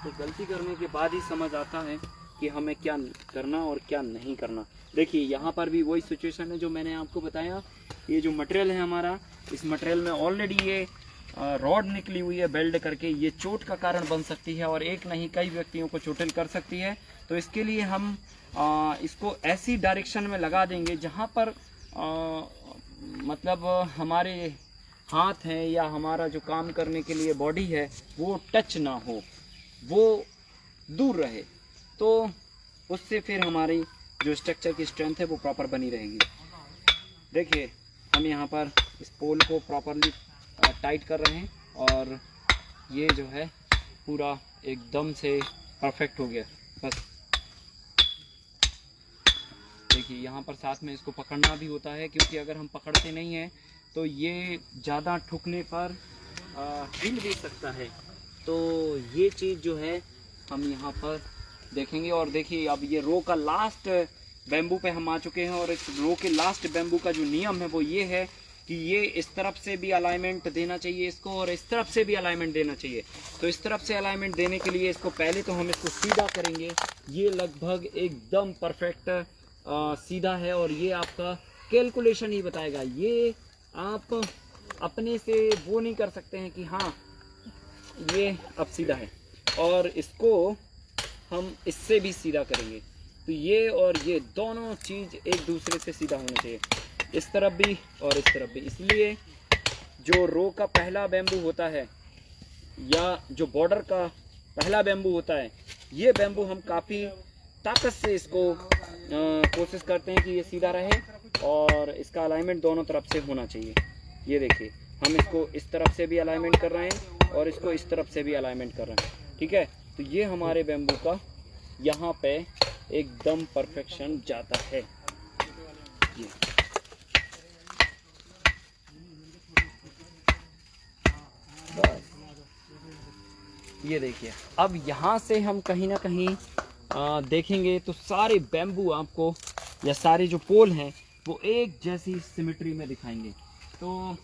तो गलती करने के बाद ही समझ आता है कि हमें क्या करना और क्या नहीं करना। देखिए यहाँ पर भी वही सिचुएशन है जो मैंने आपको बताया। ये जो मटेरियल है हमारा, इस मटेरियल में ऑलरेडी ये रॉड निकली हुई है वेल्ड करके, ये चोट का कारण बन सकती है और एक नहीं कई व्यक्तियों को चोटिल कर सकती है। तो इसके लिए हम इसको ऐसी डायरेक्शन में लगा देंगे जहाँ पर मतलब हमारे हाथ हैं या हमारा जो काम करने के लिए बॉडी है वो टच ना हो, वो दूर रहे, तो उससे फिर हमारी जो स्ट्रक्चर की स्ट्रेंथ है वो प्रॉपर बनी रहेगी। देखिए हम यहाँ पर इस पोल को प्रॉपरली टाइट कर रहे हैं और ये जो है पूरा एकदम से परफेक्ट हो गया। बस देखिए यहाँ पर साथ में इसको पकड़ना भी होता है, क्योंकि अगर हम पकड़ते नहीं हैं तो ये ज़्यादा ठुकने पर हिल भी सकता है। तो ये चीज़ जो है हम यहाँ पर देखेंगे। और देखिए अब ये रो का लास्ट बैम्बू पे हम आ चुके हैं, और इस रो के लास्ट बैम्बू का जो नियम है वो ये है कि ये इस तरफ से भी अलाइनमेंट देना चाहिए इसको, और इस तरफ से भी अलाइनमेंट देना चाहिए। तो इस तरफ से अलाइनमेंट देने के लिए इसको पहले तो हम इसको सीधा करेंगे। ये लगभग एकदम परफेक्ट सीधा है, और ये आपका कैलकुलेशन ही बताएगा। ये आप अपने से वो नहीं कर सकते हैं कि हाँ ये अब सीधा है, और इसको हम इससे भी सीधा करेंगे। तो ये और ये दोनों चीज़ एक दूसरे से सीधा होना चाहिए, इस तरफ भी और इस तरफ भी। इसलिए जो रो का पहला बैम्बू होता है या जो बॉर्डर का पहला बैम्बू होता है, ये बैम्बू हम काफ़ी ताकत से इसको कोशिश करते हैं कि ये सीधा रहे, और इसका अलाइनमेंट दोनों तरफ से होना चाहिए। ये देखिए हम इसको इस तरफ से भी अलाइनमेंट कर रहे हैं और इसको इस तरफ से भी अलाइनमेंट कर रहे हैं। ठीक है, तो ये हमारे बैम्बू का यहाँ पे एकदम परफेक्शन जाता है। ये बस ये देखिए, अब यहाँ से हम कहीं ना कहीं देखेंगे तो सारे बैम्बू आपको या सारे जो पोल हैं वो एक जैसी सिमेट्री में दिखाएंगे। तो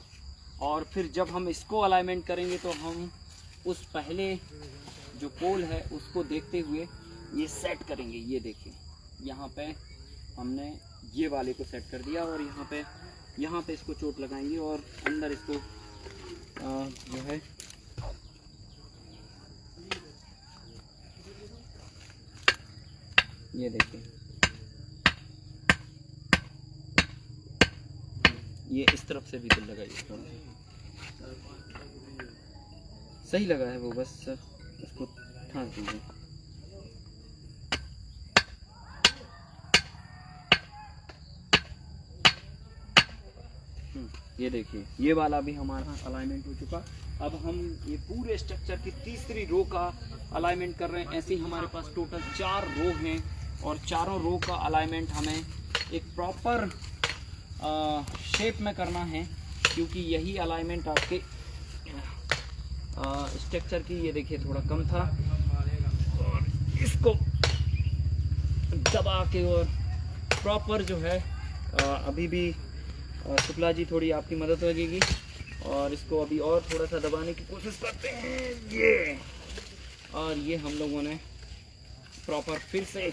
और फिर जब हम इसको अलाइनमेंट करेंगे तो हम उस पहले जो पोल है उसको देखते हुए ये सेट करेंगे। ये देखिए यहाँ पे हमने ये वाले को सेट कर दिया, और यहाँ पे इसको चोट लगाएंगे और अंदर इसको जो है ये देखिए ये इस तरफ से भी दिल लगाइए, थोड़ा सही लगा है वो, बस इसको ठाक दीजिए। ये देखिए ये वाला भी हमारा अलाइनमेंट हो चुका। अब हम ये पूरे स्ट्रक्चर की तीसरी रो का अलाइनमेंट कर रहे हैं। ऐसे ही हमारे पास टोटल 4 रो हैं, और चारों रो का अलाइनमेंट हमें एक प्रॉपर शेप में करना है, क्योंकि यही अलाइनमेंट आपके स्ट्रक्चर की, ये देखिए थोड़ा कम था, और इसको दबा के और प्रॉपर जो है अभी भी शुक्ला जी थोड़ी आपकी मदद लगेगी, और इसको अभी और थोड़ा सा दबाने की कोशिश करते हैं। ये और ये हम लोगों ने प्रॉपर फिर से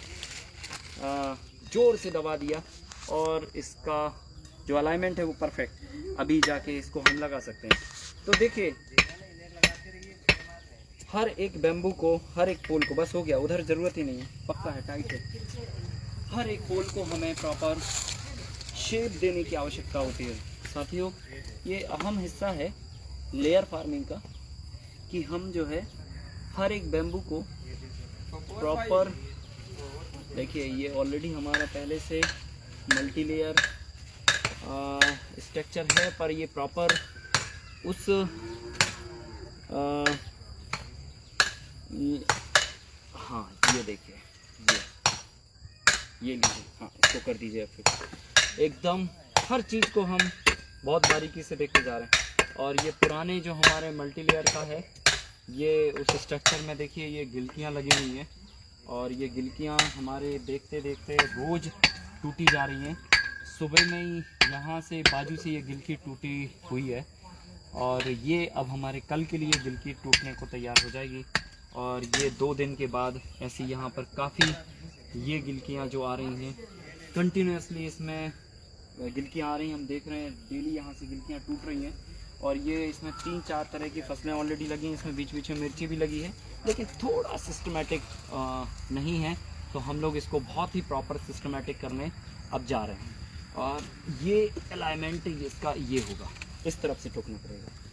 जोर से दबा दिया, और इसका जो अलाइनमेंट है वो परफेक्ट। अभी जाके इसको हम लगा सकते हैं। तो देखिए हर एक बैम्बू को, हर एक पोल को, बस हो गया, उधर ज़रूरत ही नहीं है, पक्का है, टाइट है। हर एक पोल को हमें प्रॉपर शेप देने की आवश्यकता होती है। साथियों ये अहम हिस्सा है लेयर फार्मिंग का, कि हम जो है हर एक बैम्बू को प्रॉपर, देखिए ये ऑलरेडी हमारा पहले से मल्टी लेयर स्ट्रक्चर है, पर ये प्रॉपर उस हाँ ये देखिए ये लीजिए, हाँ इसको कर दीजिए। फिर एकदम हर चीज़ को हम बहुत बारीकी से देखते जा रहे हैं। और ये पुराने जो हमारे मल्टी लेयर का है, ये उस स्ट्रक्चर में देखिए ये गिल्कियाँ लगी हुई हैं, और ये गिल्कियाँ हमारे देखते देखते रोज़ टूटी जा रही हैं। सुबह में ही यहाँ से बाजू से ये गिल्की टूटी हुई है, और ये अब हमारे कल के लिए गिल्की टूटने को तैयार हो जाएगी। और ये 2 दिन के बाद ऐसी यहाँ पर काफ़ी ये गिल्कियाँ जो आ रही हैं, कंटिन्यूसली इसमें गिल्कियाँ आ रही हैं। हम देख रहे हैं डेली यहाँ से गिल्कियाँ टूट रही हैं, और ये इसमें 3-4 तरह की फसलें ऑलरेडी लगी हैं। इसमें बीच बीच में मिर्ची भी लगी है, लेकिन थोड़ा सिस्टमेटिक नहीं है, तो हम लोग इसको बहुत ही प्रॉपर सिस्टमेटिक करने अब जा रहे हैं। और ये अलाइनमेंट इसका ये होगा, इस तरफ से ठोकना पड़ेगा।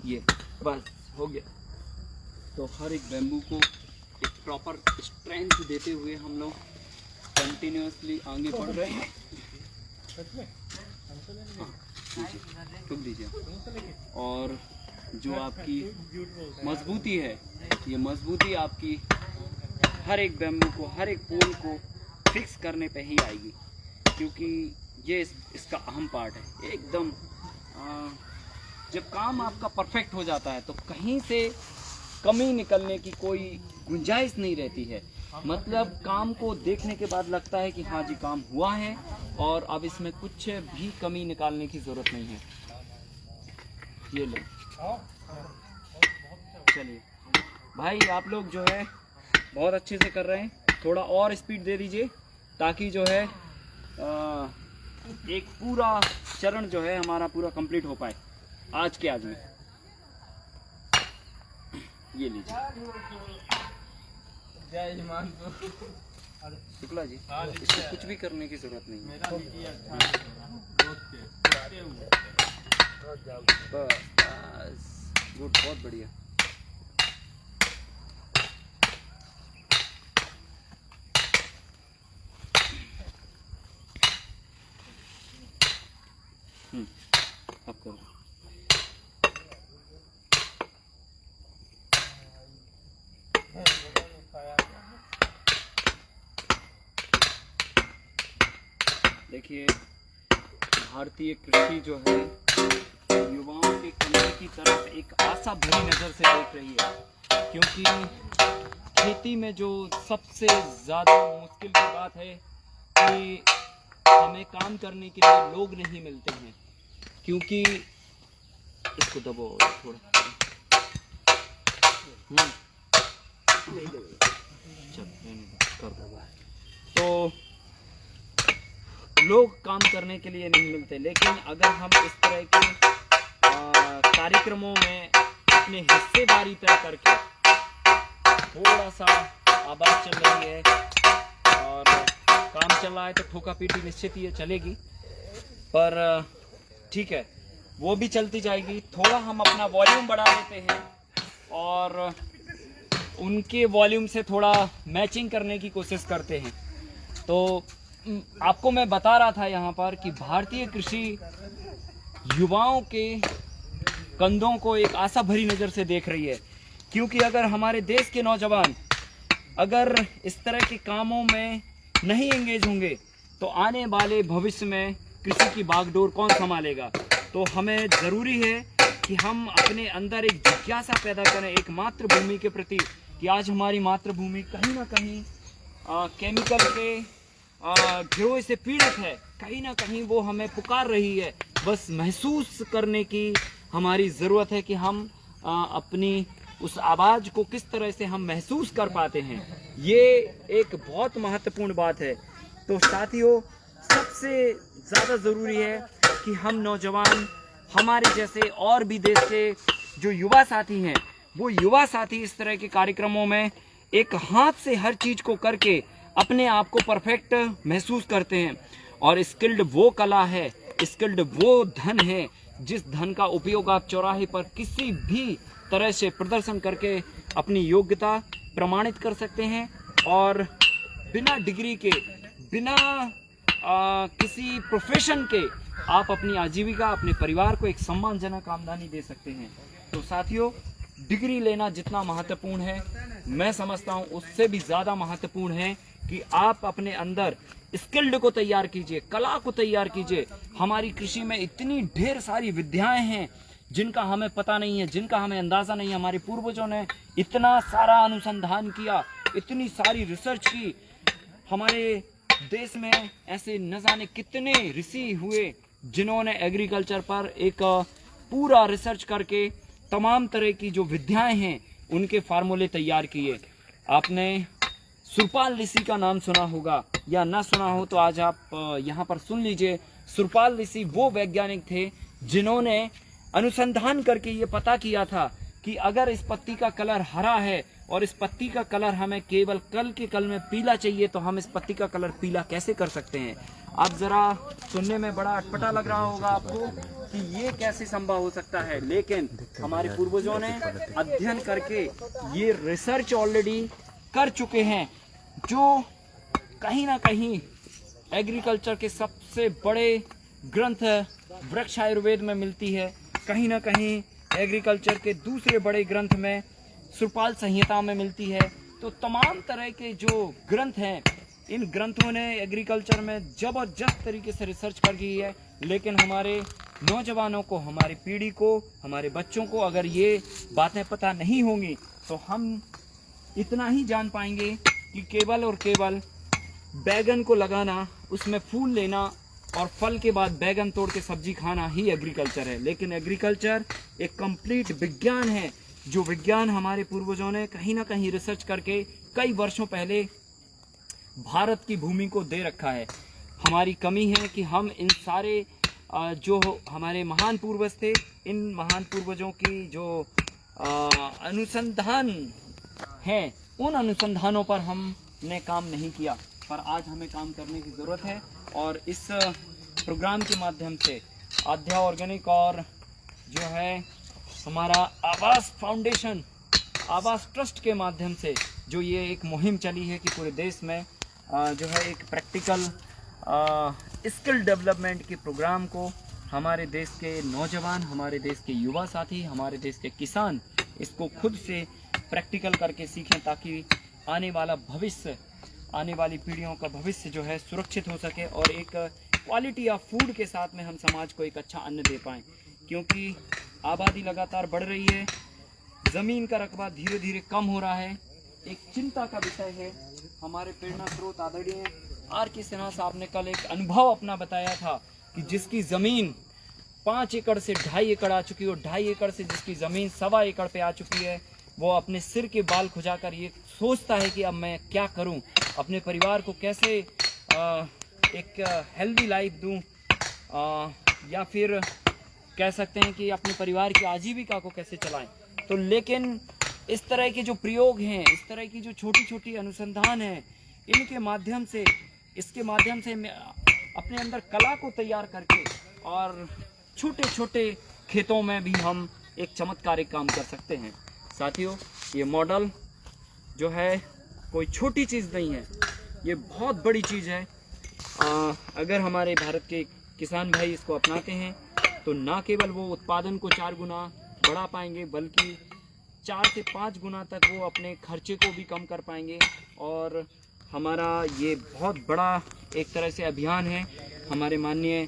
ये बस हो गया। तो हर एक बैम्बू को एक प्रॉपर स्ट्रेंथ देते हुए हम लोग कंटिन्यूसली आगे बढ़ रहे हैं। ठुक दीजिए। और जो आपकी मजबूती है, ये मजबूती आपकी हर एक बैम्बू को, हर एक पोल को फिक्स करने पे ही आएगी, क्योंकि ये इसका अहम पार्ट है एकदम। जब काम आपका परफेक्ट हो जाता है तो कहीं से कमी निकलने की कोई गुंजाइश नहीं रहती है। मतलब काम को देखने के बाद लगता है कि हाँ जी काम हुआ है और अब इसमें कुछ भी कमी निकालने की ज़रूरत नहीं है। ये लो, चलिए भाई, आप लोग जो है बहुत अच्छे से कर रहे हैं, थोड़ा और स्पीड दे दीजिए ताकि जो है एक पूरा चरण जो है हमारा पूरा कंप्लीट हो पाए आज के आज में। ये लीजिए शुक्ला जी, इसको कुछ भी करने की जरूरत नहीं है। बस गुड, बहुत बढ़िया। अब करो। देखिए, भारतीय कृषि जो है युवाओं के कल्याण की तरफ एक आशा भरी नज़र से देख रही है, क्योंकि खेती में जो सबसे ज़्यादा मुश्किल की बात है कि हमें काम करने के लिए लोग नहीं मिलते हैं, क्योंकि इसको दबो थोड़ा। तो लोग काम करने के लिए नहीं मिलते, लेकिन अगर हम इस तरह के कार्यक्रमों में अपने हिस्सेदारी तय करके थोड़ा सा आवाज़ चल रही है और काम चल रहा है तो ठोका पीटी निश्चित ही चलेगी, पर ठीक है वो भी चलती जाएगी। थोड़ा हम अपना वॉल्यूम बढ़ा लेते हैं और उनके वॉल्यूम से थोड़ा मैचिंग करने की कोशिश करते हैं। तो आपको मैं बता रहा था यहाँ पर कि भारतीय कृषि युवाओं के कंधों को एक आशा भरी नज़र से देख रही है, क्योंकि अगर हमारे देश के नौजवान अगर इस तरह के कामों में नहीं एंगेज होंगे तो आने वाले भविष्य में कृषि की बागडोर कौन संभालेगा। तो हमें ज़रूरी है कि हम अपने अंदर एक जिज्ञासा पैदा करें एक मातृभूमि के प्रति, कि आज हमारी मातृभूमि कहीं ना कहीं केमिकल के घेरों से पीड़ित है, कहीं ना कहीं वो हमें पुकार रही है। बस महसूस करने की हमारी ज़रूरत है कि हम अपनी उस आवाज़ को किस तरह से हम महसूस कर पाते हैं, ये एक बहुत महत्वपूर्ण बात है। तो साथियों, सबसे ज़्यादा ज़रूरी है कि हम नौजवान, हमारे जैसे और भी देश के जो युवा साथी हैं, वो युवा साथी इस तरह के कार्यक्रमों में एक हाथ से हर चीज़ को करके अपने आप को परफेक्ट महसूस करते हैं। और स्किल्ड वो कला है, स्किल्ड वो धन है जिस धन का उपयोग आप चौराहे पर किसी भी तरह से प्रदर्शन करके अपनी योग्यता प्रमाणित कर सकते हैं और बिना डिग्री के, बिना किसी प्रोफेशन के आप अपनी आजीविका, अपने परिवार को एक सम्मानजनक आमदनी दे सकते हैं। तो साथियों, डिग्री लेना जितना महत्वपूर्ण है, मैं समझता हूँ उससे भी ज़्यादा महत्वपूर्ण है कि आप अपने अंदर स्किल्ड को तैयार कीजिए, कला को तैयार कीजिए। हमारी कृषि में इतनी ढेर सारी विद्याएं हैं जिनका हमें पता नहीं है, जिनका हमें अंदाज़ा नहीं है। हमारे पूर्वजों ने इतना सारा अनुसंधान किया, इतनी सारी रिसर्च की। हमारे देश में ऐसे न जाने कितने ऋषि हुए जिन्होंने एग्रीकल्चर पर एक पूरा रिसर्च करके तमाम तरह की जो विद्याएं हैं उनके फार्मूले तैयार किए। आपने सुरपाल ऋषि का नाम सुना होगा या ना सुना हो तो आज आप यहाँ पर सुन लीजिए। सुरपाल ऋषि वो वैज्ञानिक थे जिन्होंने अनुसंधान करके ये पता किया था कि अगर इस पत्ती का कलर हरा है और इस पत्ती का कलर हमें केवल कल के कल में पीला चाहिए, तो हम इस पत्ती का कलर पीला कैसे कर सकते हैं। अब ज़रा सुनने में बड़ा अटपटा लग रहा होगा आपको कि ये कैसे संभव हो सकता है, लेकिन हमारे पूर्वजों ने अध्ययन करके ये रिसर्च ऑलरेडी कर चुके हैं, जो कहीं ना कहीं एग्रीकल्चर के सबसे बड़े ग्रंथ वृक्ष आयुर्वेद में मिलती है, कहीं ना कहीं एग्रीकल्चर के दूसरे बड़े ग्रंथ में सुरपाल संहिता में मिलती है। तो तमाम तरह के जो ग्रंथ हैं, इन ग्रंथों ने एग्रीकल्चर में ज़बरदस्त तरीके से रिसर्च कर की है, लेकिन हमारे नौजवानों को, हमारी पीढ़ी को, हमारे बच्चों को अगर ये बातें पता नहीं होंगी तो हम इतना ही जान पाएंगे कि केवल और केवल बैगन को लगाना, उसमें फूल लेना और फल के बाद बैगन तोड़ के सब्जी खाना ही एग्रीकल्चर है। लेकिन एग्रीकल्चर एक कंप्लीट विज्ञान है, जो विज्ञान हमारे पूर्वजों ने कहीं ना कहीं रिसर्च करके कई वर्षों पहले भारत की भूमि को दे रखा है। हमारी कमी है कि हम इन सारे जो हमारे महान पूर्वज थे, इन महान पूर्वजों की जो अनुसंधान हैं, उन अनुसंधानों पर हमने काम नहीं किया, पर आज हमें काम करने की ज़रूरत है। और इस प्रोग्राम के माध्यम से आध्या ऑर्गेनिक और जो है हमारा आवास फाउंडेशन, आवास ट्रस्ट के माध्यम से जो ये एक मुहिम चली है कि पूरे देश में जो है एक प्रैक्टिकल स्किल डेवलपमेंट के प्रोग्राम को हमारे देश के नौजवान, हमारे देश के युवा साथी, हमारे देश के किसान इसको खुद से प्रैक्टिकल करके सीखें, ताकि आने वाला भविष्य, आने वाली पीढ़ियों का भविष्य जो है सुरक्षित हो सके और एक क्वालिटी ऑफ फूड के साथ में हम समाज को एक अच्छा अन्न दे पाएँ। क्योंकि आबादी लगातार बढ़ रही है, ज़मीन का रकबा धीरे धीरे कम हो रहा है, एक चिंता का विषय है। हमारे प्रेरणा स्रोत आदरणीय R.K. सिन्हा साहब ने कल एक अनुभव अपना बताया था कि जिसकी ज़मीन 5 एकड़ से 2.5 एकड़ आ चुकी है और 2.5 एकड़ से जिसकी ज़मीन 1.25 एकड़ पे आ चुकी है, वो अपने सिर के बाल खुजाकर ये सोचता है कि अब मैं क्या करूं, अपने परिवार को कैसे एक हेल्दी लाइफ दूं, या फिर कह सकते हैं कि अपने परिवार की आजीविका को कैसे चलाएं। तो लेकिन इस तरह के जो प्रयोग हैं, इस तरह की जो छोटी छोटी अनुसंधान हैं, इनके माध्यम से, इसके माध्यम से अपने अंदर कला को तैयार करके और छोटे छोटे खेतों में भी हम एक चमत्कारिक काम कर सकते हैं। साथियों, ये मॉडल जो है कोई छोटी चीज़ नहीं है, ये बहुत बड़ी चीज़ है। अगर हमारे भारत के किसान भाई इसको अपनाते हैं तो ना केवल वो उत्पादन को 4 गुना बढ़ा पाएंगे, बल्कि 4 से 5 गुना तक वो अपने खर्चे को भी कम कर पाएंगे। और हमारा ये बहुत बड़ा एक तरह से अभियान है। हमारे माननीय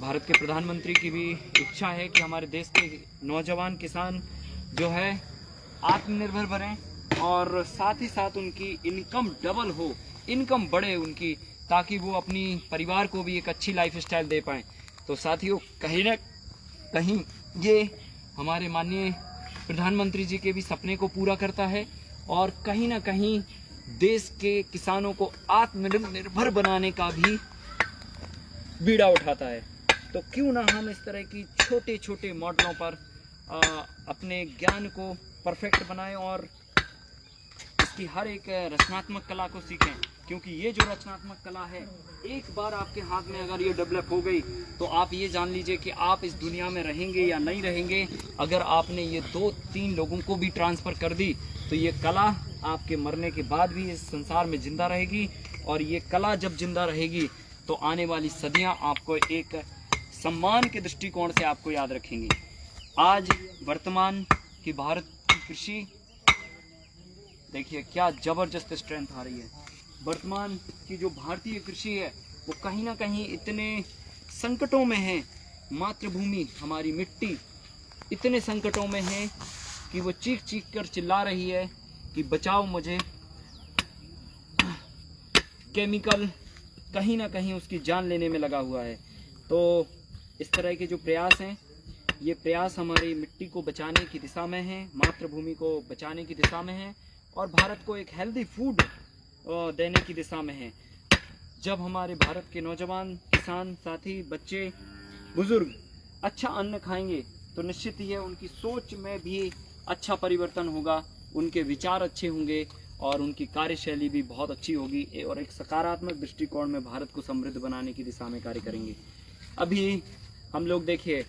भारत के प्रधानमंत्री की भी इच्छा है कि हमारे देश के नौजवान किसान जो है आत्मनिर्भर बने और साथ ही साथ उनकी इनकम डबल हो, इनकम बढ़े उनकी, ताकि वो अपनी परिवार को भी एक अच्छी लाइफ स्टाइल दे पाएँ। तो साथियों, कहीं ना कहीं ये हमारे माननीय प्रधानमंत्री जी के भी सपने को पूरा करता है और कहीं ना कहीं देश के किसानों को आत्मनिर्भर बनाने का भी बीड़ा उठाता है। तो क्यों ना हम इस तरह की छोटे छोटे मॉडलों पर अपने ज्ञान को परफेक्ट बनाएं और इसकी हर एक रचनात्मक कला को सीखें। क्योंकि ये जो रचनात्मक कला है, एक बार आपके हाथ में अगर ये डेवलप हो गई तो आप ये जान लीजिए कि आप इस दुनिया में रहेंगे या नहीं रहेंगे। अगर आपने ये 2-3 लोगों को भी ट्रांसफ़र कर दी तो ये कला आपके मरने के बाद भी इस संसार में ज़िंदा रहेगी। और ये कला जब ज़िंदा रहेगी तो आने वाली सदियां आपको एक सम्मान के दृष्टिकोण से आपको याद रखेंगी। आज वर्तमान की भारत की कृषि देखिए क्या ज़बरदस्त स्ट्रेंथ आ रही है। वर्तमान की जो भारतीय कृषि है वो कहीं ना कहीं इतने संकटों में है, मातृभूमि हमारी मिट्टी इतने संकटों में है कि वो चीख चीख कर चिल्ला रही है कि बचाओ मुझे। केमिकल कहीं ना कहीं उसकी जान लेने में लगा हुआ है। तो इस तरह के जो प्रयास हैं, ये प्रयास हमारी मिट्टी को बचाने की दिशा में है, मातृभूमि को बचाने की दिशा में है और भारत को एक हेल्दी फूड देने की दिशा में है। जब हमारे भारत के नौजवान, किसान साथी, बच्चे, बुजुर्ग अच्छा अन्न खाएंगे तो निश्चित ही है उनकी सोच में भी अच्छा परिवर्तन होगा, उनके विचार अच्छे होंगे और उनकी कार्यशैली भी बहुत अच्छी होगी और एक सकारात्मक दृष्टिकोण में भारत को समृद्ध बनाने की दिशा में कार्य करेंगे। अभी हम लोग देखिए,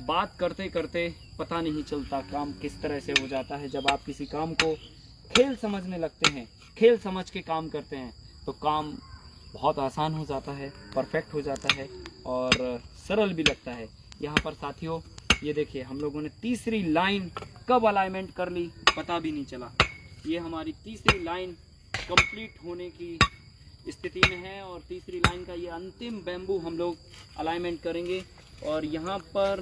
बात करते करते पता नहीं चलता काम किस तरह से हो जाता है। जब आप किसी काम को खेल समझने लगते हैं, खेल समझ के काम करते हैं, तो काम बहुत आसान हो जाता है, परफेक्ट हो जाता है और सरल भी लगता है। यहाँ पर साथियों ये देखिए, हम लोगों ने तीसरी लाइन कब अलाइनमेंट कर ली पता भी नहीं चला। ये हमारी तीसरी लाइन कंप्लीट होने की स्थिति में है और तीसरी लाइन का ये अंतिम बैम्बू हम लोग अलाइनमेंट करेंगे। और यहाँ पर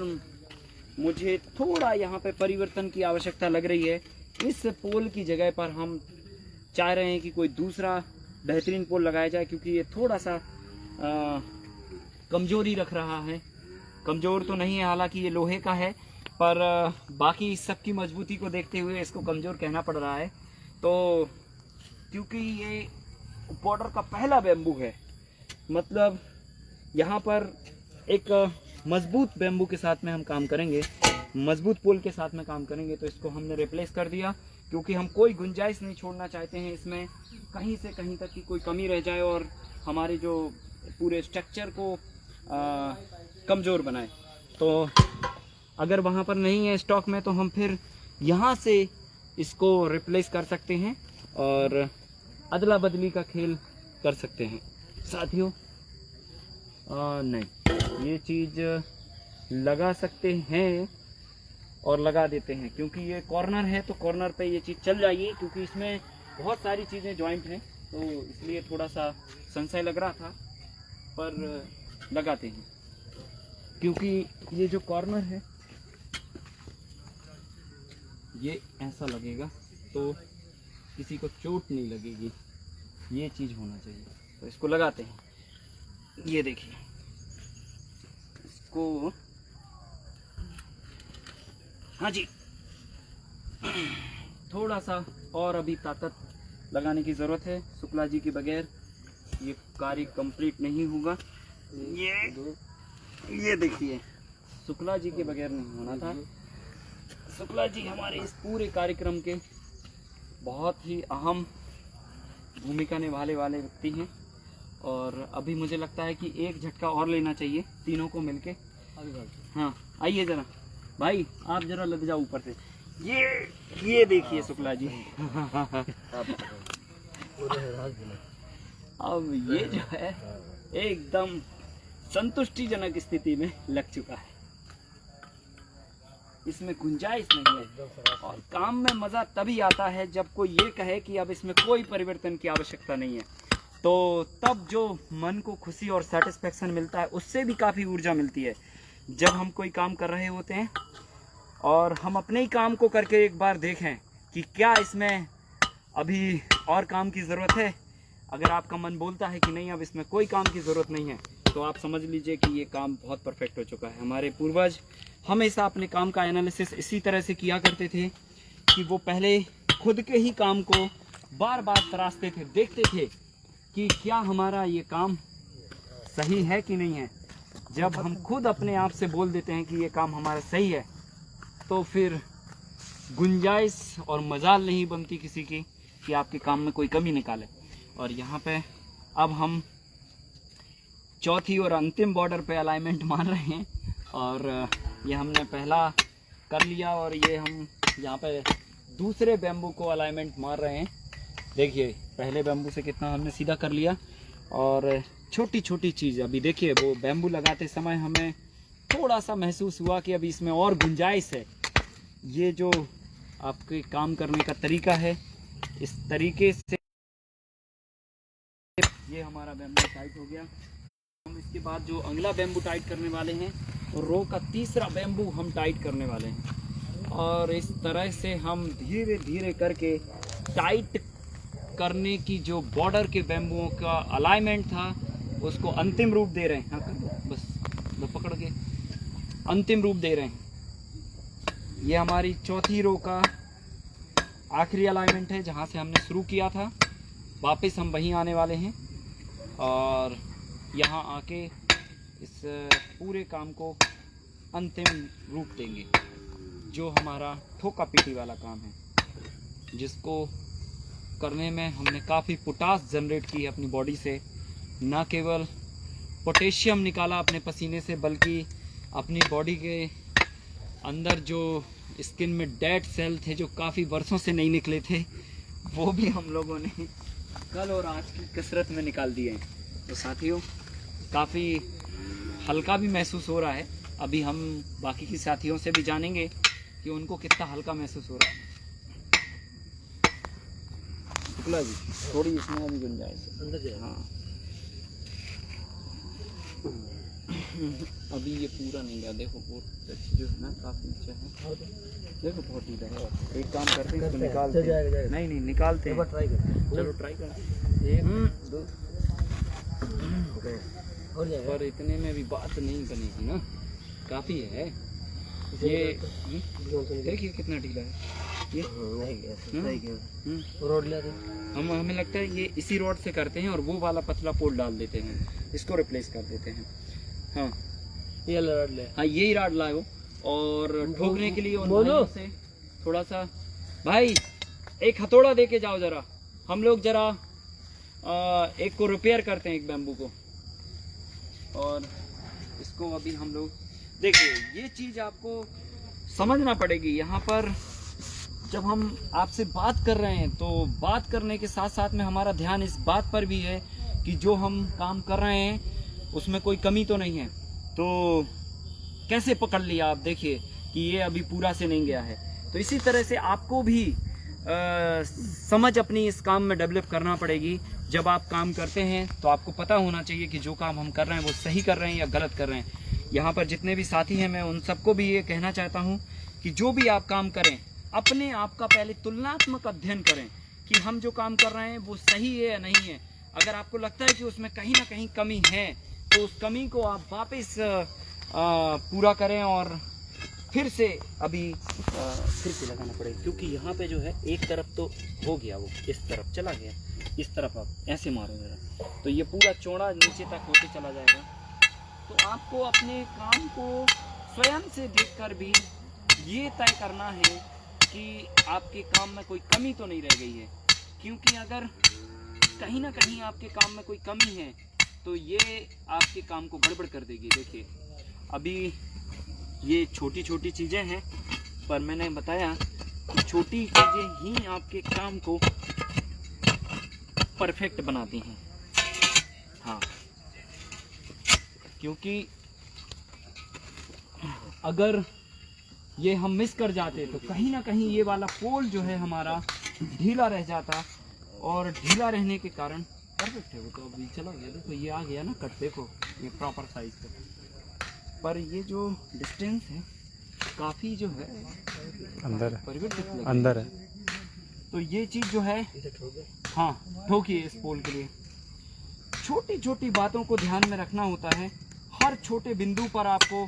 मुझे थोड़ा यहाँ पे परिवर्तन की आवश्यकता लग रही है। इस पोल की जगह पर हम चाह रहे हैं कि कोई दूसरा बेहतरीन पोल लगाया जाए, क्योंकि ये थोड़ा सा कमजोरी रख रहा है। कमज़ोर तो नहीं है, हालांकि ये लोहे का है, पर बाकी सबकी मजबूती को देखते हुए इसको कमज़ोर कहना पड़ रहा है। तो क्योंकि ये बॉर्डर का पहला बैम्बू है, मतलब यहाँ पर एक मजबूत बैम्बू के साथ में हम काम करेंगे, मजबूत पोल के साथ में काम करेंगे। तो इसको हमने रिप्लेस कर दिया, क्योंकि हम कोई गुंजाइश नहीं छोड़ना चाहते हैं इसमें, कहीं से कहीं तक की कोई कमी रह जाए और हमारे जो पूरे स्ट्रक्चर को कमज़ोर बनाए। तो अगर वहाँ पर नहीं है स्टॉक में, तो हम फिर यहाँ से इसको रिप्लेस कर सकते हैं और अदला बदली का खेल कर सकते हैं साथियों। नहीं, ये चीज़ लगा सकते हैं और लगा देते हैं, क्योंकि ये कॉर्नर है तो कॉर्नर पे ये चीज़ चल जाएगी, क्योंकि इसमें बहुत सारी चीज़ें जॉइंट हैं, तो इसलिए थोड़ा सा संशय लग रहा था, पर लगाते हैं। क्योंकि ये जो कॉर्नर है ये ऐसा लगेगा तो किसी को चोट नहीं लगेगी, ये चीज़ होना चाहिए। तो इसको लगाते हैं। ये देखिए, इसको हाँ जी, थोड़ा सा और अभी ताकत लगाने की ज़रूरत है। शुक्ला जी के बगैर ये कार्य कंप्लीट नहीं होगा। ये देखिए, शुक्ला जी के बगैर नहीं होना था। शुक्ला जी हमारे इस पूरे कार्यक्रम के बहुत ही अहम भूमिका निभाने वाले व्यक्ति हैं और अभी मुझे लगता है कि एक झटका और लेना चाहिए तीनों को मिलके। हाँ आइए जरा भाई, आप जरा लग जाओ ऊपर से। ये देखिए शुक्ला जी अब ये जो है एकदम संतुष्टिजनक स्थिति में लग चुका है, इसमें गुंजाइश नहीं है। और काम में मज़ा तभी आता है जब कोई ये कहे कि अब इसमें कोई परिवर्तन की आवश्यकता नहीं है, तो तब जो मन को खुशी और सेटिस्फेक्शन मिलता है, उससे भी काफ़ी ऊर्जा मिलती है। जब हम कोई काम कर रहे होते हैं और हम अपने ही काम को करके एक बार देखें कि क्या इसमें अभी और काम की ज़रूरत है, अगर आपका मन बोलता है कि नहीं अब इसमें कोई काम की ज़रूरत नहीं है, तो आप समझ लीजिए कि ये काम बहुत परफेक्ट हो चुका है। हमारे पूर्वज हमेशा अपने काम का एनालिसिस इसी तरह से किया करते थे कि वो पहले खुद के ही काम को बार बार तराशते थे, देखते थे कि क्या हमारा ये काम सही है कि नहीं है। जब हम खुद अपने आप से बोल देते हैं कि ये काम हमारा सही है, तो फिर गुंजाइश और मजाल नहीं बनती किसी की कि आपके काम में कोई कमी निकाले। और यहाँ पे अब हम चौथी और अंतिम बॉर्डर पे अलाइनमेंट मार रहे हैं और ये हमने पहला कर लिया और ये हम यहाँ पे दूसरे बैम्बू को अलाइनमेंट मार रहे हैं। देखिए पहले बैम्बू से कितना हमने सीधा कर लिया और छोटी छोटी चीज़ अभी देखिए, वो बैम्बू लगाते समय हमें थोड़ा सा महसूस हुआ कि अभी इसमें और गुंजाइश है। ये जो आपके काम करने का तरीका है, इस तरीके से ये हमारा बैम्बू टाइट हो गया। हम इसके बाद जो अगला बैम्बू टाइट करने वाले हैं, रो का तीसरा बैम्बू हम टाइट करने वाले हैं और इस तरह से हम धीरे धीरे करके टाइट करने की जो बॉर्डर के बैम्बुओं का अलाइनमेंट था उसको अंतिम रूप दे रहे हैं। हाँ कर दो बस पकड़ के अंतिम रूप दे रहे हैं। ये हमारी चौथी रो का आखिरी अलाइनमेंट है, जहाँ से हमने शुरू किया था। वापस हम वहीं आने वाले हैं और यहाँ आके इस पूरे काम को अंतिम रूप देंगे, जो हमारा ठोका पीटी वाला काम है, जिसको करने में हमने काफ़ी पोटास जनरेट की है अपनी बॉडी से। ना केवल पोटेशियम निकाला अपने पसीने से, बल्कि अपनी बॉडी के अंदर जो स्किन में डेड सेल थे जो काफ़ी वर्षों से नहीं निकले थे, वो भी हम लोगों ने कल और आज की कसरत में निकाल दिए हैं। तो साथियों, काफ़ी हल्का भी महसूस हो रहा है। अभी हम बाकी के साथियों से भी जानेंगे कि उनको कितना हल्का महसूस हो रहा है। शुक्ला जी, थोड़ी इसमें अभी गुंजाइश अंदर जाए। हाँ, अभी ये पूरा नहीं गया। देखो बहुत अच्छी जो है ना, काफ़ी अच्छा है। देखो बहुत ढीला है। एक काम करते हैं, इसको निकालते हैं। नहीं निकालते हैं, ट्राई करते हैं। चलो ट्राई करें। 1 2 पर इतने में भी बात नहीं बनेगी ना, काफ़ी है ये। देखिए कितना ढीला है ये। रोड हमें लगता है ये इसी रोड से करते हैं और वो वाला पतला पोल डाल देते हैं, इसको रिप्लेस कर देते हैं। हाँ ये रॉड ले, हाँ यही रॉड लाओ और ठोकने के लिए उन भाइयों से थोड़ा सा, भाई एक हथौड़ा दे के जाओ जरा, हम लोग जरा एक को रिपेयर करते हैं, एक बैम्बू को। और इसको अभी हम लोग देखिए, ये चीज़ आपको समझना पड़ेगी। यहाँ पर जब हम आपसे बात कर रहे हैं तो बात करने के साथ साथ में हमारा ध्यान इस बात पर भी है कि जो हम काम कर रहे हैं उसमें कोई कमी तो नहीं है। तो कैसे पकड़ लिया आप, देखिए कि ये अभी पूरा से नहीं गया है। तो इसी तरह से आपको भी समझ अपनी इस काम में डेवलप करना पड़ेगी। जब आप काम करते हैं तो आपको पता होना चाहिए कि जो काम हम कर रहे हैं वो सही कर रहे हैं या गलत कर रहे हैं। यहाँ पर जितने भी साथी हैं, मैं उन सबको भी ये कहना चाहता हूँ कि जो भी आप काम करें, अपने आप का पहले तुलनात्मक अध्ययन करें कि हम जो काम कर रहे हैं वो सही है या नहीं है। अगर आपको लगता है कि उसमें कहीं ना कहीं कमी है तो उस कमी को आप वापस पूरा करें और फिर से लगाना पड़ेगा। क्योंकि यहाँ पे जो है एक तरफ तो हो गया, वो इस तरफ चला गया, इस तरफ आप ऐसे मारो जरा तो ये पूरा चौड़ा नीचे तक होते चला जाएगा। तो आपको अपने काम को स्वयं से देखकर भी ये तय करना है कि आपके काम में कोई कमी तो नहीं रह गई है। क्योंकि अगर कहीं ना कहीं आपके काम में कोई कमी है तो ये आपके काम को गड़बड़ कर देगी। देखिए अभी ये छोटी छोटी चीज़ें हैं, पर मैंने बताया कि छोटी चीज़ें ही आपके काम को परफेक्ट बनाती हैं। हाँ, क्योंकि अगर ये हम मिस कर जाते तो कहीं ना कहीं ये वाला पोल जो है हमारा ढीला रह जाता, और ढीला रहने के कारण परफेक्ट है वो तो अभी चला गया। देखो ये आ गया ना कट, देखो ये प्रॉपर साइज का। पर ये जो डिस्टेंस है काफ़ी जो है अंदर है। तो ये चीज़ जो है, हाँ ठोकिए इस पोल के लिए। छोटी छोटी बातों को ध्यान में रखना होता है। हर छोटे बिंदु पर आपको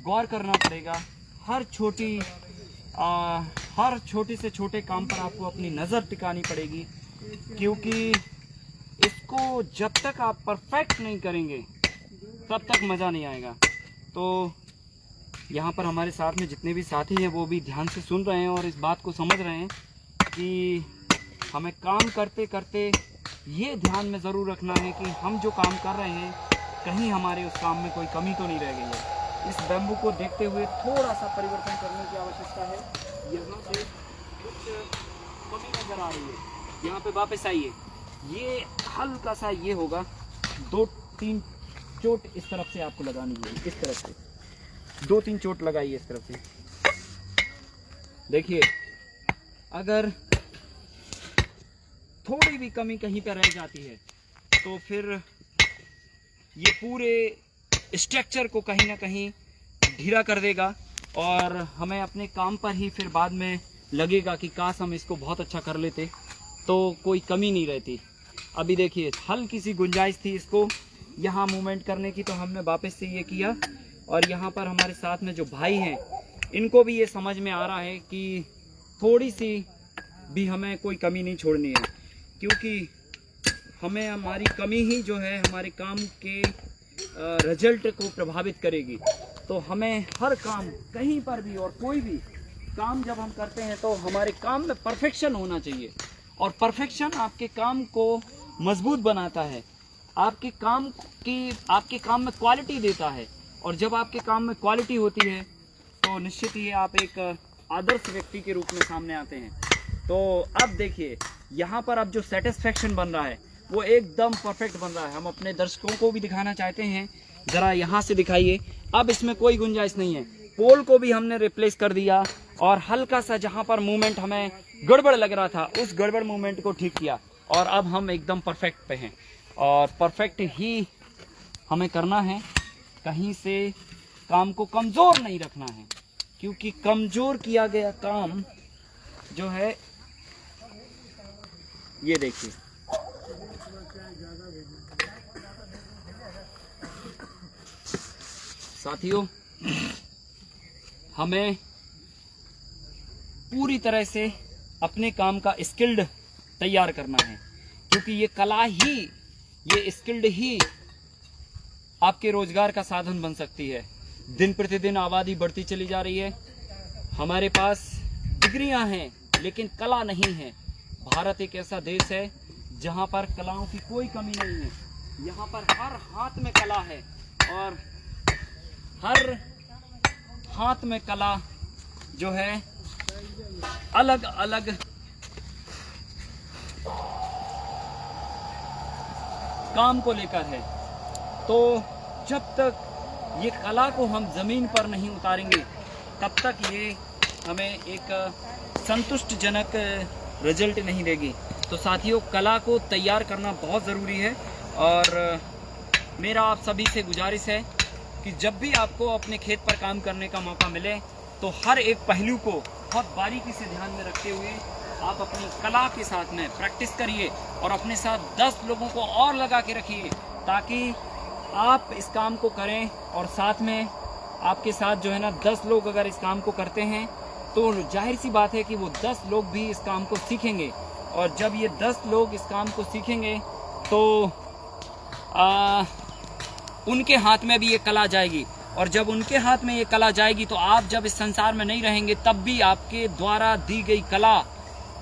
गौर करना पड़ेगा। हर छोटे से छोटे काम पर आपको अपनी नज़र टिकानी पड़ेगी। क्योंकि इसको जब तक आप परफेक्ट नहीं करेंगे तब तक मज़ा नहीं आएगा। तो यहाँ पर हमारे साथ में जितने भी साथी हैं वो भी ध्यान से सुन रहे हैं और इस बात को समझ रहे हैं कि हमें काम करते करते ये ध्यान में ज़रूर रखना है कि हम जो काम कर रहे हैं कहीं हमारे उस काम में कोई कमी तो नहीं रह गई है। इस बैम्बू को देखते हुए थोड़ा सा परिवर्तन करने की आवश्यकता है। यहाँ से कुछ कमी नज़र आ रही है, यहाँ पे वापस आइए। ये हल्का सा ये होगा, 2-3 चोट इस तरफ से आपको लगानी है, इस तरफ से 2-3 चोट लगाइए इस तरफ से। देखिए अगर थोड़ी भी कमी कहीं पर रह जाती है तो फिर ये पूरे स्ट्रक्चर को कहीं ना कहीं ढीला कर देगा और हमें अपने काम पर ही फिर बाद में लगेगा कि काश हम इसको बहुत अच्छा कर लेते तो कोई कमी नहीं रहती। अभी देखिए हल्की सी गुंजाइश थी इसको यहाँ मूवमेंट करने की, तो हमने वापस से ये किया। और यहाँ पर हमारे साथ में जो भाई हैं इनको भी ये समझ में आ रहा है कि थोड़ी सी भी हमें कोई कमी नहीं छोड़नी है, क्योंकि हमें हमारी कमी ही जो है हमारे काम के रिजल्ट को प्रभावित करेगी। तो हमें हर काम कहीं पर भी और कोई भी काम जब हम करते हैं तो हमारे काम में परफेक्शन होना चाहिए। और परफेक्शन आपके काम को मजबूत बनाता है, आपके काम में क्वालिटी देता है। और जब आपके काम में क्वालिटी होती है तो निश्चित ही आप एक आदर्श व्यक्ति के रूप में सामने आते हैं। तो अब देखिए यहाँ पर अब जो सेटिस्फेक्शन बन रहा है वो एकदम परफेक्ट बन रहा है। हम अपने दर्शकों को भी दिखाना चाहते हैं, ज़रा यहाँ से दिखाइए। अब इसमें कोई गुंजाइश नहीं है, पोल को भी हमने रिप्लेस कर दिया और हल्का सा जहाँ पर मूवमेंट हमें गड़बड़ लग रहा था उस गड़बड़ मूवमेंट को ठीक किया और अब हम एकदम परफेक्ट पे हैं। और परफेक्ट ही हमें करना है, कहीं से काम को कमज़ोर नहीं रखना है, क्योंकि कमज़ोर किया गया काम जो है, ये देखिए साथियों, हमें पूरी तरह से अपने काम का स्किल्ड तैयार करना है, क्योंकि ये कला ही, ये स्किल्ड ही आपके रोजगार का साधन बन सकती है। दिन प्रतिदिन आबादी बढ़ती चली जा रही है, हमारे पास डिग्रियां हैं लेकिन कला नहीं है। भारत एक ऐसा देश है जहां पर कलाओं की कोई कमी नहीं है। यहाँ पर हर हाथ में कला है और हर हाथ में कला जो है अलग अलग काम को लेकर है। तो जब तक ये कला को हम ज़मीन पर नहीं उतारेंगे तब तक ये हमें एक संतुष्टजनक रिजल्ट नहीं देगी। तो साथियों, कला को तैयार करना बहुत ज़रूरी है और मेरा आप सभी से गुजारिश है कि जब भी आपको अपने खेत पर काम करने का मौका मिले तो हर एक पहलू को बहुत बारीकी से ध्यान में रखते हुए आप अपनी कला के साथ में प्रैक्टिस करिए और अपने साथ 10 लोगों को और लगा के रखिए, ताकि आप इस काम को करें और साथ में आपके साथ जो है ना 10 लोग अगर इस काम को करते हैं तो जाहिर सी बात है कि वो 10 लोग भी इस काम को सीखेंगे। और जब ये 10 लोग इस काम को सीखेंगे तो उनके हाथ में भी ये कला जाएगी, और जब उनके हाथ में ये कला जाएगी तो आप जब इस संसार में नहीं रहेंगे तब भी आपके द्वारा दी गई कला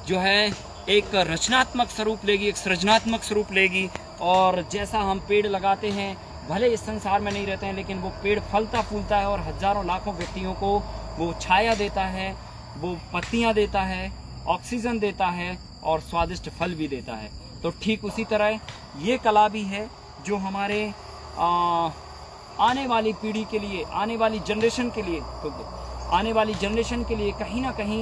जो है एक रचनात्मक स्वरूप लेगी, एक सृजनात्मक स्वरूप लेगी। और जैसा हम पेड़ लगाते हैं, भले इस संसार में नहीं रहते हैं लेकिन वो पेड़ फलता फूलता है और हजारों लाखों व्यक्तियों को वो छाया देता है, वो पत्तियां देता है, ऑक्सीजन देता है और स्वादिष्ट फल भी देता है। तो ठीक उसी तरह ये कला भी है जो हमारे आने वाली पीढ़ी के लिए, आने वाली जनरेशन के लिए, तो आने वाली जनरेशन के लिए कहीं ना कहीं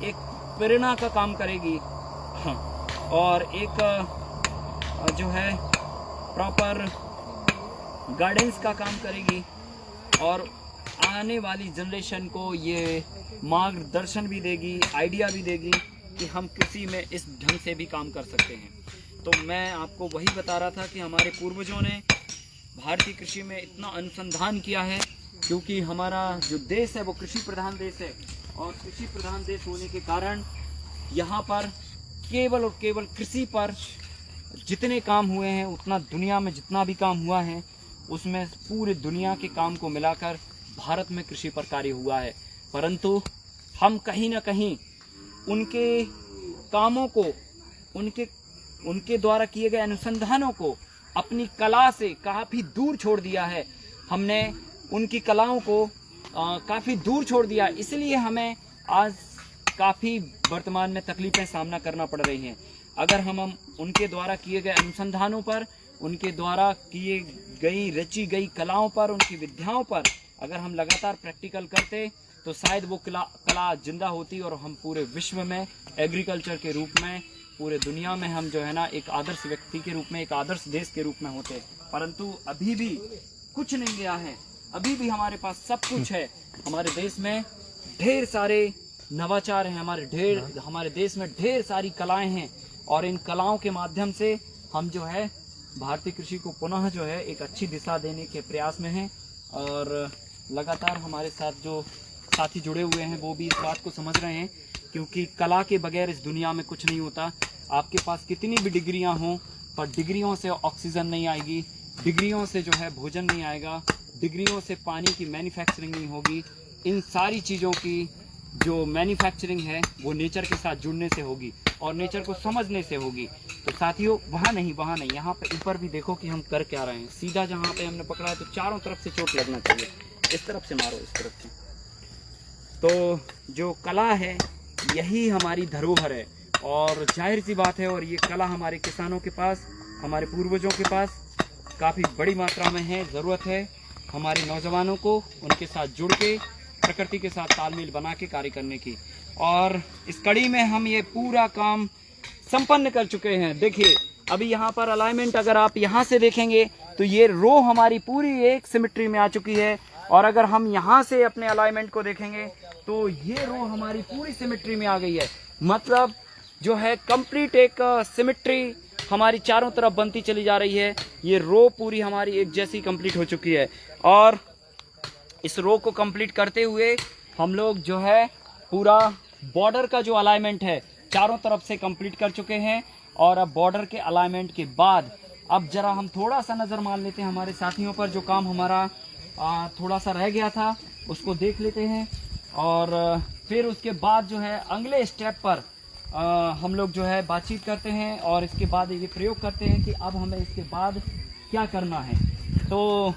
एक प्रेरणा का काम करेगी और एक जो है प्रॉपर गाइडेंस का काम करेगी और आने वाली जनरेशन को ये मार्गदर्शन भी देगी, आइडिया भी देगी कि हम कृषि में इस ढंग से भी काम कर सकते हैं। तो मैं आपको वही बता रहा था कि हमारे पूर्वजों ने भारतीय कृषि में इतना अनुसंधान किया है, क्योंकि हमारा जो देश है वो कृषि प्रधान देश है और कृषि प्रधान देश होने के कारण यहाँ पर केवल और केवल कृषि पर जितने काम हुए हैं, उतना दुनिया में जितना भी काम हुआ है उसमें पूरे दुनिया के काम को मिलाकर भारत में कृषि पर कार्य हुआ है। परंतु हम कहीं ना कहीं उनके कामों को, उनके द्वारा किए गए अनुसंधानों को अपनी कला से काफ़ी दूर छोड़ दिया है। हमने उनकी कलाओं को काफ़ी दूर छोड़ दिया, इसलिए हमें आज काफ़ी वर्तमान में तकलीफ़ें सामना करना पड़ रही हैं। अगर हम उनके द्वारा किए गए अनुसंधानों पर, उनके द्वारा किए गई रची गई कलाओं पर, उनकी विद्याओं पर अगर हम लगातार प्रैक्टिकल करते तो शायद वो कला जिंदा होती और हम पूरे विश्व में एग्रीकल्चर के रूप में, पूरे दुनिया में हम जो है ना एक आदर्श व्यक्ति के रूप में, एक आदर्श देश के रूप में होते। परंतु अभी भी कुछ नहीं गया है, अभी भी हमारे पास सब कुछ है। हमारे देश में ढेर सारे नवाचार हैं, हमारे देश में ढेर सारी कलाएं हैं और इन कलाओं के माध्यम से हम जो है भारतीय कृषि को पुनः जो है एक अच्छी दिशा देने के प्रयास में हैं। और लगातार हमारे साथ जो साथी जुड़े हुए हैं वो भी इस बात को समझ रहे हैं, क्योंकि कला के बगैर इस दुनिया में कुछ नहीं होता। आपके पास कितनी भी डिग्रियां हों पर डिग्रियों से ऑक्सीजन नहीं आएगी, डिग्रियों से जो है भोजन नहीं आएगा, डिग्रियों से पानी की मैन्युफैक्चरिंग नहीं होगी। इन सारी चीज़ों की जो मैन्युफैक्चरिंग है वो नेचर के साथ जुड़ने से होगी। और नेचर को समझने से होगी। तो साथियों वहाँ नहीं, यहाँ पे ऊपर भी देखो कि हम कर क्या रहे हैं। सीधा जहाँ पे हमने पकड़ा है तो चारों तरफ से चोट लगना चाहिए। इस तरफ से मारो, इस तरफ से। तो जो कला है यही हमारी धरोहर है, और जाहिर सी बात है, और ये कला हमारे किसानों के पास, हमारे पूर्वजों के पास काफ़ी बड़ी मात्रा में है। ज़रूरत है हमारे नौजवानों को उनके साथ जुड़ के प्रकृति के साथ तालमेल बना के कार्य करने की। और इस कड़ी में हम ये पूरा काम संपन्न कर चुके हैं। देखिए अभी यहाँ पर अलाइनमेंट अगर आप यहाँ से देखेंगे तो ये रो हमारी पूरी एक सिमेट्री में आ चुकी है, और अगर हम यहाँ से अपने अलाइनमेंट को देखेंगे तो ये रो हमारी पूरी सिमेट्री में आ गई है। मतलब जो है कंप्लीट एक सिमेट्री हमारी चारों तरफ बनती चली जा रही है। ये रो पूरी हमारी एक जैसी कंप्लीट हो चुकी है, और इस रो को कंप्लीट करते हुए हम लोग जो है पूरा बॉर्डर का जो अलाइनमेंट है चारों तरफ से कंप्लीट कर चुके हैं। और अब बॉर्डर के अलाइनमेंट के बाद अब जरा हम थोड़ा सा नज़र मार लेते हैं हमारे साथियों पर। जो काम हमारा थोड़ा सा रह गया था उसको देख लेते हैं, और फिर उसके बाद जो है अगले स्टेप पर हम लोग जो है बातचीत करते हैं, और इसके बाद ये प्रयोग करते हैं कि अब हमें इसके बाद क्या करना है। तो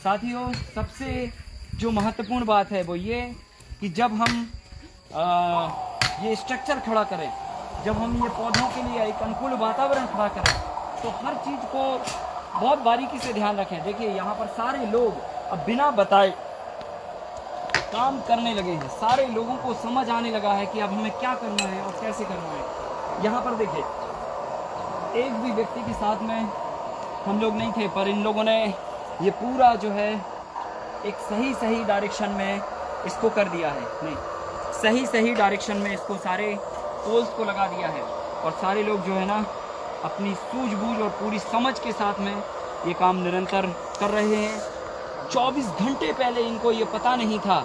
साथियों सबसे जो महत्वपूर्ण बात है वो ये कि जब हम ये स्ट्रक्चर खड़ा करें, जब हम ये पौधों के लिए एक अनुकूल वातावरण खड़ा करें, तो हर चीज़ को बहुत बारीकी से ध्यान रखें। देखिए यहाँ पर सारे लोग अब बिना बताए काम करने लगे हैं। सारे लोगों को समझ आने लगा है कि अब हमें क्या करना है और कैसे करना है। यहाँ पर देखिए एक भी व्यक्ति के साथ में हम लोग नहीं थे, पर इन लोगों ने ये पूरा जो है एक सही डायरेक्शन में इसको कर दिया है। नहीं, सही डायरेक्शन में इसको सारे पोल्स को लगा दिया है, और सारे लोग जो है ना अपनी सूझबूझ और पूरी समझ के साथ में ये काम निरंतर कर रहे हैं। 24 घंटे पहले इनको ये पता नहीं था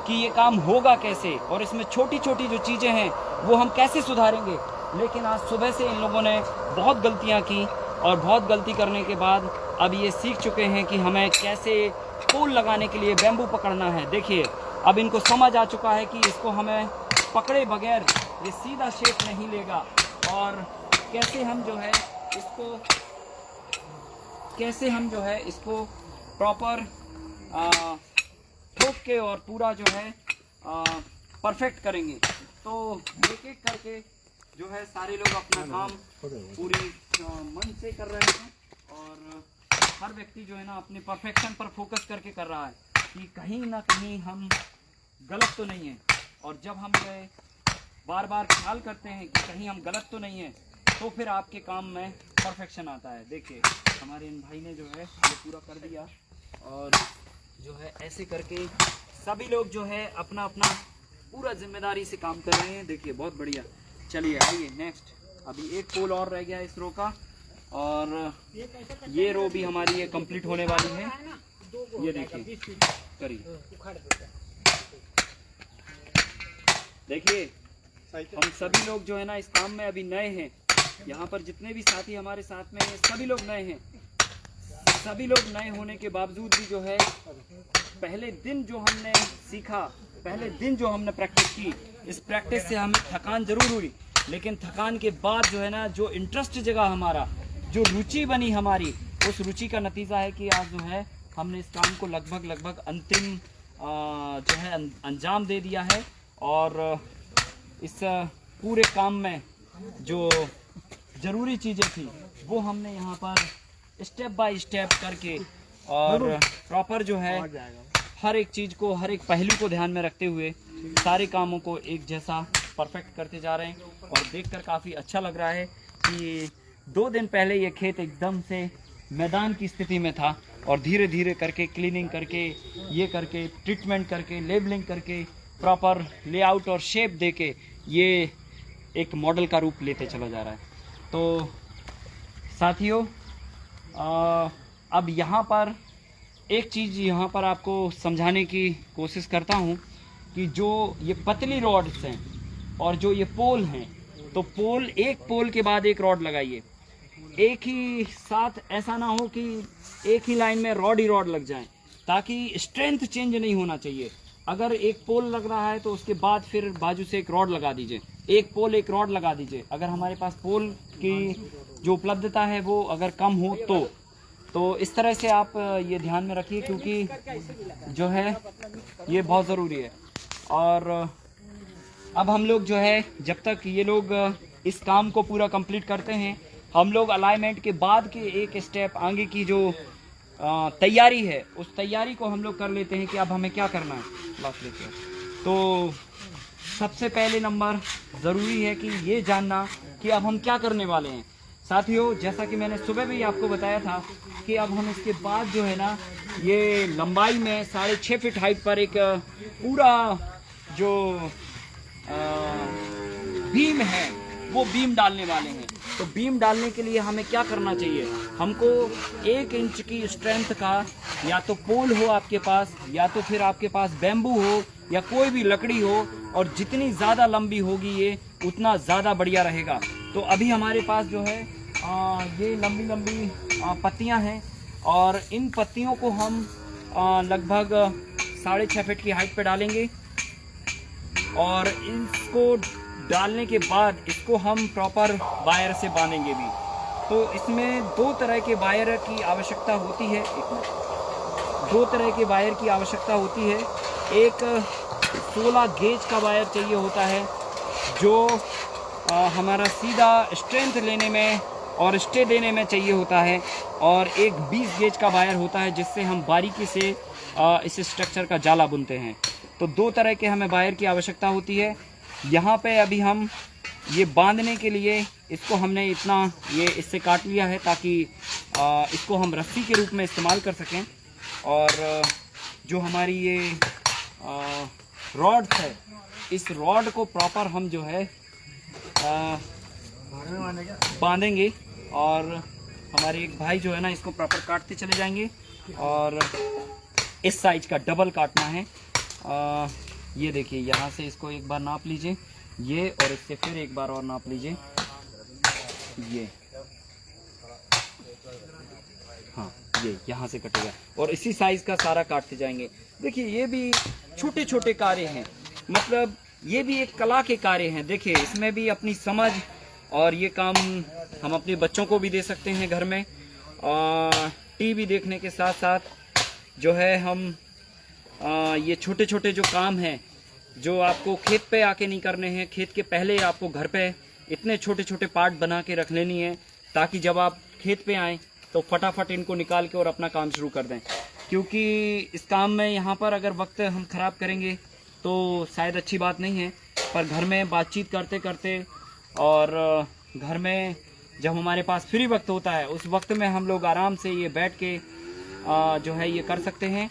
कि ये काम होगा कैसे, और इसमें छोटी छोटी जो चीज़ें हैं वो हम कैसे सुधारेंगे। लेकिन आज सुबह से इन लोगों ने बहुत गलतियां की, और बहुत गलती करने के बाद अब ये सीख चुके हैं कि हमें कैसे पोल लगाने के लिए बैम्बू पकड़ना है। देखिए अब इनको समझ आ चुका है कि इसको हमें पकड़े बगैर ये सीधा शेप नहीं लेगा, और कैसे हम जो है इसको प्रॉपर ठोक के और पूरा जो है परफेक्ट करेंगे। तो एक एक करके जो है सारे लोग अपना काम पूरी मन से कर रहे हैं, और हर व्यक्ति जो है ना अपने परफेक्शन पर फोकस करके कर रहा है कि कहीं ना कहीं हम गलत तो नहीं हैं। और जब हम जो है बार बार ख्याल करते हैं कि कहीं हम गलत तो नहीं हैं, तो फिर आपके काम में परफेक्शन आता है। देखिए हमारे इन भाई ने जो है ये पूरा कर दिया, और जो है ऐसे करके सभी लोग जो है अपना अपना पूरा जिम्मेदारी से काम कर रहे हैं। देखिए बहुत बढ़िया। चलिए आइए नेक्स्ट, अभी एक पोल और रह गया है इस रो का, और ये रो भी हमारी ये कंप्लीट होने वाली है। ये देखिए करिए, देखिए हम सभी लोग जो है ना इस काम में अभी नए हैं। यहाँ पर जितने भी साथी हमारे साथ में हैं सभी लोग नए हैं। सभी लोग नए होने के बावजूद भी जो है पहले दिन जो हमने सीखा, पहले दिन जो हमने प्रैक्टिस की, इस प्रैक्टिस से हमें थकान जरूर हुई, लेकिन थकान के बाद जो है ना जो इंटरेस्ट जगह हमारा, जो रुचि बनी हमारी, उस रुचि का नतीजा है कि आज जो है हमने इस काम को लगभग अंतिम जो है अंजाम दे दिया है। और इस पूरे काम में जो ज़रूरी चीज़ें थी वो हमने यहाँ पर स्टेप बाय स्टेप करके और प्रॉपर जो है हर एक चीज़ को, हर एक पहलू को ध्यान में रखते हुए सारे कामों को एक जैसा परफेक्ट करते जा रहे हैं। और देखकर काफ़ी अच्छा लग रहा है कि 2 दिन पहले ये खेत एकदम से मैदान की स्थिति में था, और धीरे धीरे करके क्लीनिंग करके, ये करके, ट्रीटमेंट करके, लेबलिंग करके, प्रॉपर लेआउट और शेप देके ये एक मॉडल का रूप लेते चला जा रहा है। तो साथियों अब यहाँ पर एक चीज़ यहाँ पर आपको समझाने की कोशिश करता हूँ कि जो ये पतली रॉड्स हैं और जो ये पोल हैं, तो पोल, एक पोल के बाद एक रॉड लगाइए। एक ही साथ ऐसा ना हो कि एक ही लाइन में रॉड ही रॉड लग जाए, ताकि स्ट्रेंथ चेंज नहीं होना चाहिए। अगर एक पोल लग रहा है तो उसके बाद फिर बाजू से एक रॉड लगा दीजिए, एक पोल एक रॉड लगा दीजिए। अगर हमारे पास पोल की जो उपलब्धता है वो अगर कम हो तो इस तरह से आप ये ध्यान में रखिए, क्योंकि जो है ये बहुत ज़रूरी है। और अब हम लोग जो है जब तक ये लोग इस काम को पूरा कंप्लीट करते हैं, हम लोग अलाइनमेंट के बाद के एक स्टेप आगे की जो तैयारी है उस तैयारी को हम लोग कर लेते हैं कि अब हमें क्या करना है। लास्ट लेके तो सबसे पहले नंबर ज़रूरी है कि ये जानना कि अब हम क्या करने वाले हैं। साथियों, जैसा कि मैंने सुबह भी आपको बताया था कि अब हम इसके बाद जो है ना, ये लंबाई में 6.5 फीट हाइट पर एक पूरा जो बीम है वो बीम डालने वाले हैं। तो बीम डालने के लिए हमें क्या करना चाहिए, हमको 1 इंच की स्ट्रेंथ का या तो पोल हो आपके पास, या तो फिर आपके पास बैम्बू हो या कोई भी लकड़ी हो, और जितनी ज़्यादा लंबी होगी ये उतना ज़्यादा बढ़िया रहेगा। तो अभी हमारे पास जो है ये लंबी लंबी पत्तियां हैं, और इन पत्तियों को हम लगभग 6.5 फीट की हाइट पे डालेंगे। और इसको डालने के बाद इसको हम प्रॉपर वायर से बांधेंगे भी। तो इसमें 2 तरह के वायर की आवश्यकता होती है। 2 तरह के वायर की आवश्यकता होती है। एक 16 गेज का वायर चाहिए होता है जो हमारा सीधा स्ट्रेंथ लेने में और स्टे देने में चाहिए होता है, और एक 20 गेज का वायर होता है जिससे हम बारीकी से इस स्ट्रक्चर का जाला बुनते हैं। तो 2 तरह के हमें वायर की आवश्यकता होती है। यहाँ पे अभी हम ये बांधने के लिए इसको हमने इतना ये इससे काट लिया है ताकि इसको हम रस्सी के रूप में इस्तेमाल कर सकें। और जो हमारी ये रॉड है, इस रॉड को प्रॉपर हम जो है बांधेंगे, और हमारे एक भाई जो है ना इसको प्रॉपर काटते चले जाएंगे। और इस साइज का डबल काटना है। ये देखिए, यहाँ से इसको एक बार नाप लीजिए ये, और इससे फिर एक बार और नाप लीजिए ये। हाँ, ये यहाँ से कटेगा, और इसी साइज का सारा काटते जाएंगे। देखिए, ये भी छोटे छोटे कार्य हैं, मतलब ये भी एक कला के कार्य हैं। देखिए, इसमें भी अपनी समझ, और ये काम हम अपने बच्चों को भी दे सकते हैं घर में। टीवी देखने के साथ साथ जो है हम ये छोटे छोटे जो काम हैं जो आपको खेत पे आके नहीं करने हैं, खेत के पहले आपको घर पे इतने छोटे छोटे पार्ट बना के रख लेनी है, ताकि जब आप खेत पे आएँ तो फटाफट इनको निकाल के और अपना काम शुरू कर दें। क्योंकि इस काम में यहाँ पर अगर वक्त हम ख़राब करेंगे तो शायद अच्छी बात नहीं है, पर घर में बातचीत करते करते और घर में जब हमारे पास फ्री वक्त होता है उस वक्त में हम लोग आराम से ये बैठ के जो है ये कर सकते हैं।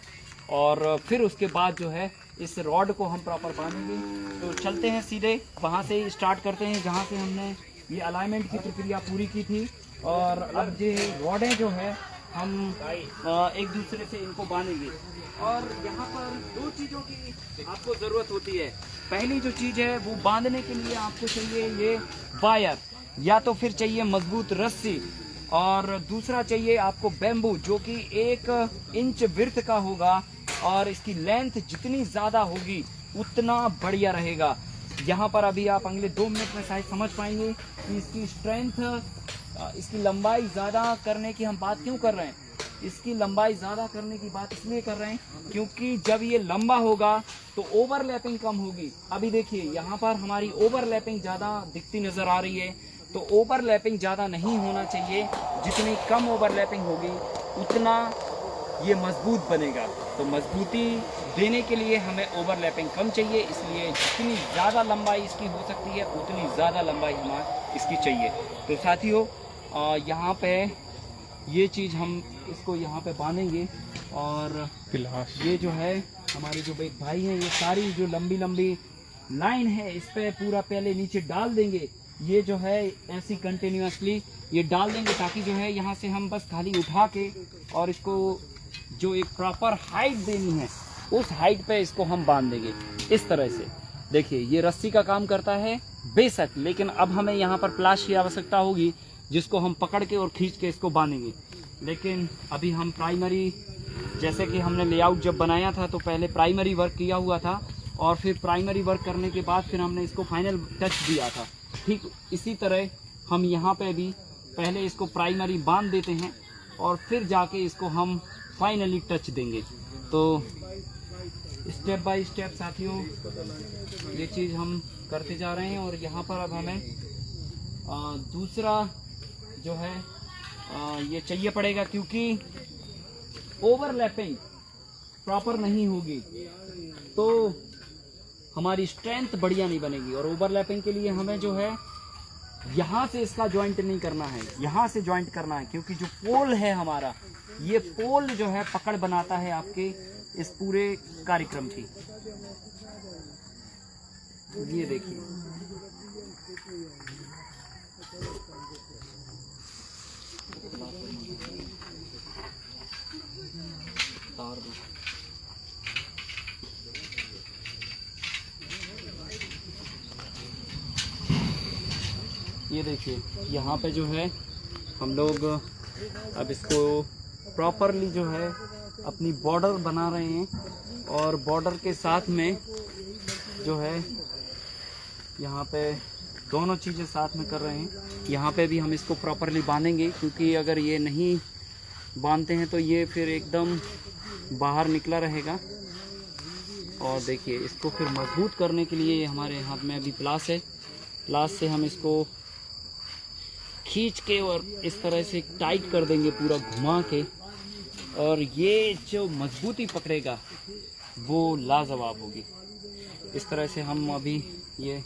और फिर उसके बाद जो है इस रॉड को हम प्रॉपर बांधेंगे। तो चलते हैं सीधे वहाँ से स्टार्ट करते हैं जहाँ से हमने ये अलाइनमेंट की प्रक्रिया पूरी की थी। और अब ये रॉडें जो है हम एक दूसरे से इनको बांधेंगे। और यहाँ पर 2 चीज़ों की आपको ज़रूरत होती है। पहली जो चीज़ है वो बांधने के लिए आपको चाहिए ये वायर, या तो फिर चाहिए मजबूत रस्सी, और दूसरा चाहिए आपको बैम्बू जो कि 1 इंच विड्थ का होगा, और इसकी लेंथ जितनी ज़्यादा होगी उतना बढ़िया रहेगा। यहाँ पर अभी आप अगले 2 मिनट में शायद समझ पाएंगे कि इसकी स्ट्रेंथ, इसकी लंबाई ज़्यादा करने की हम बात क्यों कर रहे हैं। इसकी लंबाई ज़्यादा करने की बात इसलिए कर रहे हैं क्योंकि जब ये लंबा होगा तो ओवरलैपिंग कम होगी। अभी देखिए यहाँ पर हमारी ओवरलैपिंग ज़्यादा दिखती नज़र आ रही है, तो ओवरलैपिंग ज़्यादा नहीं होना चाहिए। जितनी कम ओवरलैपिंग होगी उतना ये मजबूत बनेगा। तो मजबूती देने के लिए हमें ओवरलैपिंग कम चाहिए, इसलिए जितनी ज़्यादा लंबाई इसकी हो सकती है उतनी ज़्यादा लंबाई हमारी इसकी चाहिए। तो साथियों, यहाँ पे ये चीज़ हम इसको यहाँ पे बांधेंगे, और ये जो है हमारे जो भाई हैं ये सारी जो लंबी लंबी लाइन है इस पे पूरा पहले नीचे डाल देंगे। ये जो है ऐसी कंटिन्यूसली ये डाल देंगे ताकि जो है यहाँ से हम बस खाली उठा के और इसको जो एक प्रॉपर हाइट देनी है उस हाइट पे इसको हम बांध देंगे इस तरह से। देखिए, ये रस्सी का काम करता है बेशक, लेकिन अब हमें यहाँ पर प्लास की आवश्यकता होगी जिसको हम पकड़ के और खींच के इसको बांधेंगे। लेकिन अभी हम प्राइमरी, जैसे कि हमने लेआउट जब बनाया था तो पहले प्राइमरी वर्क किया हुआ था, और फिर प्राइमरी वर्क करने के बाद फिर हमने इसको फाइनल टच दिया था। ठीक इसी तरह हम यहाँ पे भी पहले इसको प्राइमरी बांध देते हैं और फिर जाके इसको हम फाइनली टच देंगे। तो स्टेप बाय स्टेप साथियों ये चीज़ हम करते जा रहे हैं। और यहाँ पर अब हमें दूसरा जो है ये चाहिए पड़ेगा, क्योंकि ओवरलैपिंग प्रॉपर नहीं होगी तो हमारी स्ट्रेंथ बढ़िया नहीं बनेगी। और ओवरलैपिंग के लिए हमें जो है यहाँ से इसका जॉइंट नहीं करना है, यहाँ से जॉइंट करना है, क्योंकि जो पोल है हमारा, ये पोल जो है पकड़ बनाता है आपके इस पूरे कार्यक्रम की। ये देखिए ये देखिए यहाँ पे जो है हम लोग अब इसको प्रॉपरली जो है अपनी बॉर्डर बना रहे हैं। और बॉर्डर के साथ में जो है यहाँ पे दोनों चीज़ें साथ में कर रहे हैं। यहाँ पे भी हम इसको प्रॉपरली बांधेंगे, क्योंकि अगर ये नहीं बांधते हैं तो ये फिर एकदम बाहर निकला रहेगा। और देखिए इसको फिर मजबूत करने के लिए हमारे हाथ में अभी प्लास है, प्लास से हम इसको खींच के और इस तरह से टाइट कर देंगे पूरा घुमा के। और ये जो मजबूती पकड़ेगा वो लाजवाब होगी। इस तरह से हम अभी ये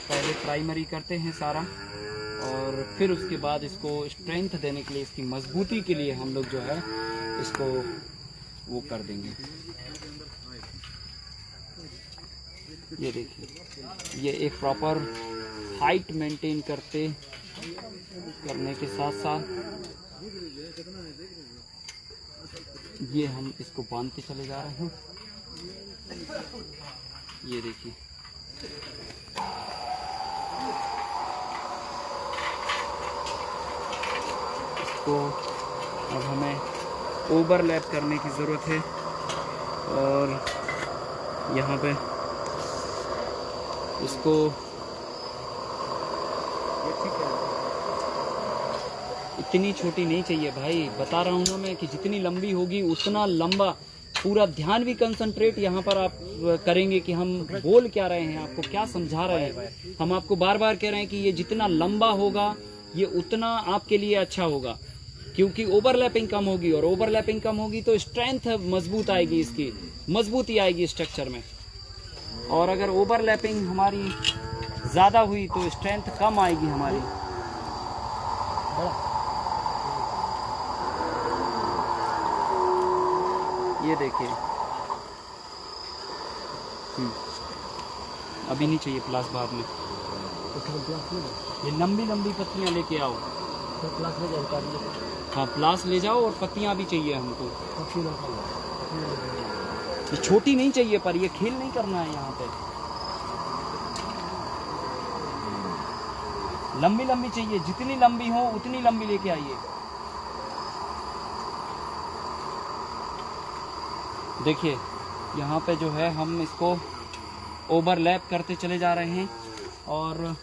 पहले प्राइमरी करते हैं सारा, और फिर उसके बाद इसको स्ट्रेंथ देने के लिए, इसकी मजबूती के लिए हम लोग जो है इसको वो कर देंगे। ये देखिए ये एक प्रॉपर हाइट मेंटेन करने के साथ साथ ये हम इसको बांधते चले जा रहे हैं। ये देखिए इसको अब हमें ओवरलैप करने की ज़रूरत है। और यहाँ पे इसको इतनी छोटी नहीं चाहिए भाई, बता रहा हूँ ना मैं कि जितनी लंबी होगी उतना लंबा। पूरा ध्यान भी कंसंट्रेट यहाँ पर आप करेंगे कि हम बोल क्या रहे हैं, आपको क्या समझा रहे हैं। हम आपको बार बार कह रहे हैं कि ये जितना लंबा होगा ये उतना आपके लिए अच्छा होगा, क्योंकि ओवरलैपिंग कम होगी, और ओवरलैपिंग कम होगी तो स्ट्रेंथ मजबूत आएगी, इसकी मजबूती आएगी स्ट्रक्चर में। और अगर ओवरलैपिंग हमारी ज़्यादा हुई तो स्ट्रेंथ कम आएगी हमारी। ये देखिए अभी नहीं चाहिए प्लास, बाद में। ये लंबी लंबी पत्तियां लेके आओ। तो प्लास ले जाओ। हाँ प्लास ले जाओ, और पत्तियां भी चाहिए हमको। ये छोटी नहीं चाहिए, पर ये खेल नहीं करना है यहाँ पे। लंबी लंबी चाहिए, जितनी लंबी हो उतनी लंबी लेके आइए। देखिए यहाँ पे जो है हम इसको ओवरलैप करते चले जा रहे हैं, और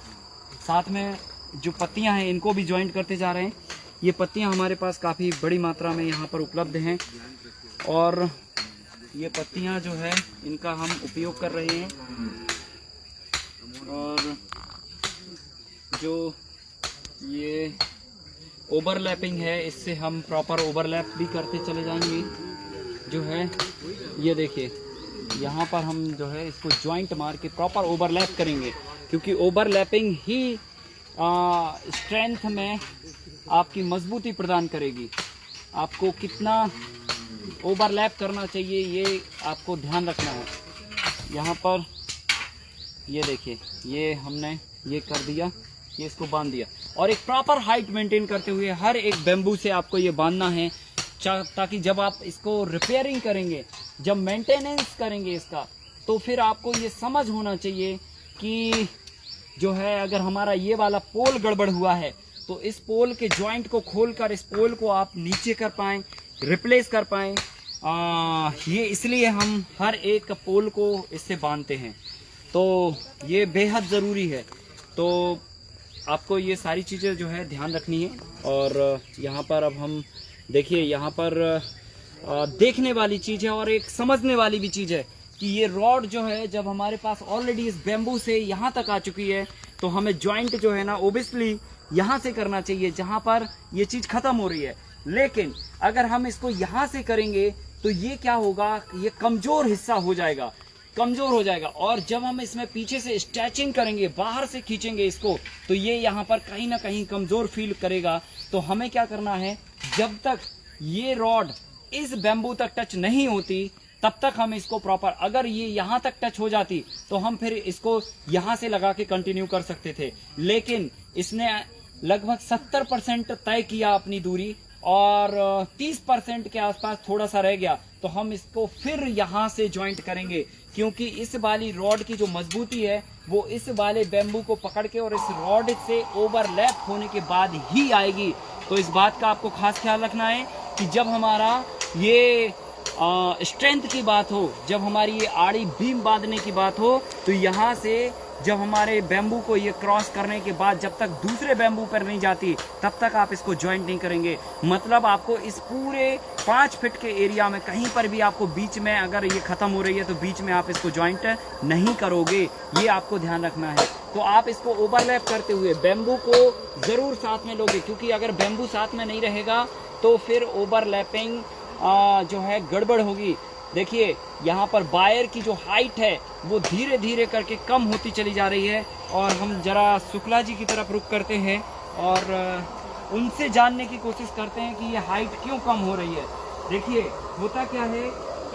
साथ में जो पत्तियां हैं इनको भी जॉइंट करते जा रहे हैं। ये पत्तियां हमारे पास काफ़ी बड़ी मात्रा में यहाँ पर उपलब्ध हैं, और ये पत्तियां जो है इनका हम उपयोग कर रहे हैं। और जो ये ओवरलैपिंग है इससे हम प्रॉपर ओवरलैप भी करते चले जाएंगे। जो है ये देखिए यहाँ पर हम जो है इसको जॉइंट मार के प्रॉपर ओवरलैप करेंगे, क्योंकि ओवरलैपिंग ही स्ट्रेंथ में आपकी मजबूती प्रदान करेगी। आपको कितना ओवरलैप करना चाहिए ये आपको ध्यान रखना है। यहाँ पर ये देखिए ये हमने ये कर दिया, ये इसको बांध दिया, और एक प्रॉपर हाइट मेंटेन करते हुए हर एक बेम्बू से आपको ये बांधना है, ताकि जब आप इसको रिपेयरिंग करेंगे, जब मेंटेनेंस करेंगे इसका, तो फिर आपको ये समझ होना चाहिए कि जो है अगर हमारा ये वाला पोल गड़बड़ हुआ है तो इस पोल के जॉइंट को खोलकर इस पोल को आप नीचे कर पाएँ, रिप्लेस कर पाएँ, ये इसलिए हम हर एक पोल को इससे बांधते हैं, तो ये बेहद ज़रूरी है। तो आपको ये सारी चीज़ें जो है ध्यान रखनी है। और यहाँ पर अब हम देखिए, यहाँ पर देखने वाली चीज़ है और एक समझने वाली भी चीज़ है कि ये रॉड जो है जब हमारे पास ऑलरेडी इस बैम्बू से यहाँ तक आ चुकी है, तो हमें जॉइंट जो है ना ओबियसली यहाँ से करना चाहिए जहाँ पर ये चीज़ ख़त्म हो रही है। लेकिन अगर हम इसको यहाँ से करेंगे तो ये क्या होगा, ये कमज़ोर हिस्सा हो जाएगा, कमज़ोर हो जाएगा। और जब हम इसमें पीछे से स्ट्रेचिंग करेंगे, बाहर से खींचेंगे इसको, तो ये यहाँ पर कहीं ना कहीं कमज़ोर फील करेगा। तो हमें क्या करना है, जब तक ये रॉड इस बैम्बू तक टच नहीं होती तब तक हम इसको प्रॉपर, अगर ये यहाँ तक टच हो जाती तो हम फिर इसको यहाँ से लगा के कंटिन्यू कर सकते थे। लेकिन इसने लगभग 70% तय किया अपनी दूरी और 30% के आसपास थोड़ा सा रह गया, तो हम इसको फिर यहाँ से जॉइंट करेंगे, क्योंकि इस वाली रॉड की जो मजबूती है वो इस वाले बैम्बू को पकड़ के और इस रॉड से ओवरलैप होने के बाद ही आएगी। तो इस बात का आपको खास ख्याल रखना है कि जब हमारा ये स्ट्रेंथ की बात हो, जब हमारी ये आड़ी बीम बांधने की बात हो, तो यहाँ से जब हमारे बैम्बू को ये क्रॉस करने के बाद जब तक दूसरे बैम्बू पर नहीं जाती तब तक आप इसको जॉइंट नहीं करेंगे। मतलब आपको इस पूरे 5 फीट के एरिया में कहीं पर भी आपको बीच में अगर ये ख़त्म हो रही है तो बीच में आप इसको जॉइंट नहीं करोगे, ये आपको ध्यान रखना है। तो आप इसको ओवरलैप करते हुए बैम्बू को ज़रूर साथ में लोगे, क्योंकि अगर बैम्बू साथ में नहीं रहेगा तो फिर ओवरलैपिंग जो है गड़बड़ होगी। देखिए यहाँ पर वायर की जो हाइट है वो धीरे धीरे करके कम होती चली जा रही है। और हम जरा शुक्ला जी की तरफ रुख करते हैं और उनसे जानने की कोशिश करते हैं कि ये हाइट क्यों कम हो रही है। देखिए होता क्या है,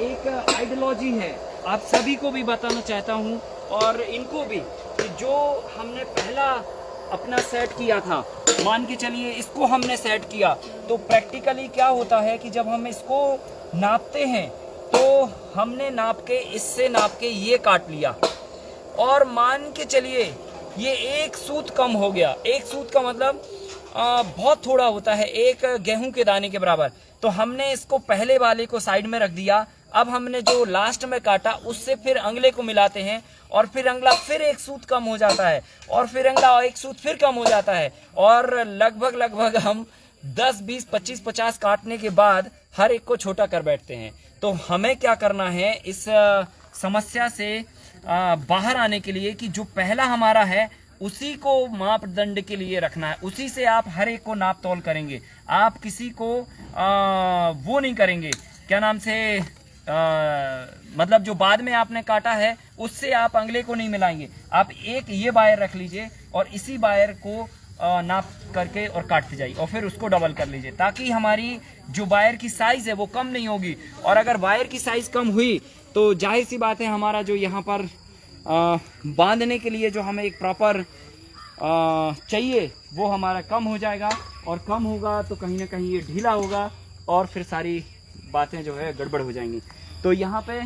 एक आइडियोलॉजी है, आप सभी को भी बताना चाहता हूँ और इनको भी, कि जो हमने पहला अपना सेट किया था, मान के चलिए इसको हमने सेट किया, तो प्रैक्टिकली क्या होता है कि जब हम इसको नापते हैं तो हमने नाप के, इससे नाप के ये काट लिया और मान के चलिए ये 1 सूत कम हो गया। 1 सूत का मतलब बहुत थोड़ा होता है, 1 गेहूं के दाने के बराबर। तो हमने इसको पहले वाले को साइड में रख दिया, अब हमने जो लास्ट में काटा उससे फिर अगले को मिलाते हैं और फिर अगला फिर 1 सूत कम हो जाता है और फिर अगला 1 सूत फिर कम हो जाता है और लगभग हम 10, 20, 25, 50 काटने के बाद हर एक को छोटा कर बैठते हैं। तो हमें क्या करना है, इस समस्या से बाहर आने के लिए कि जो पहला हमारा है उसी को मापदंड के लिए रखना है, उसी से आप हर एक को नाप तोल करेंगे। आप किसी को वो नहीं करेंगे, क्या नाम से, मतलब जो बाद में आपने काटा है उससे आप अगले को नहीं मिलाएंगे। आप एक ये वायर रख लीजिए और इसी वायर को नाप करके और काटते जाइए और फिर उसको डबल कर लीजिए, ताकि हमारी जो वायर की साइज है वो कम नहीं होगी। और अगर वायर की साइज कम हुई तो जाहिर सी बात है हमारा जो यहाँ पर बांधने के लिए जो हमें एक प्रॉपर चाहिए वो हमारा कम हो जाएगा, और कम होगा तो कहीं ना कहीं ये ढीला होगा और फिर सारी बातें जो है गड़बड़ हो जाएंगी। तो यहाँ पे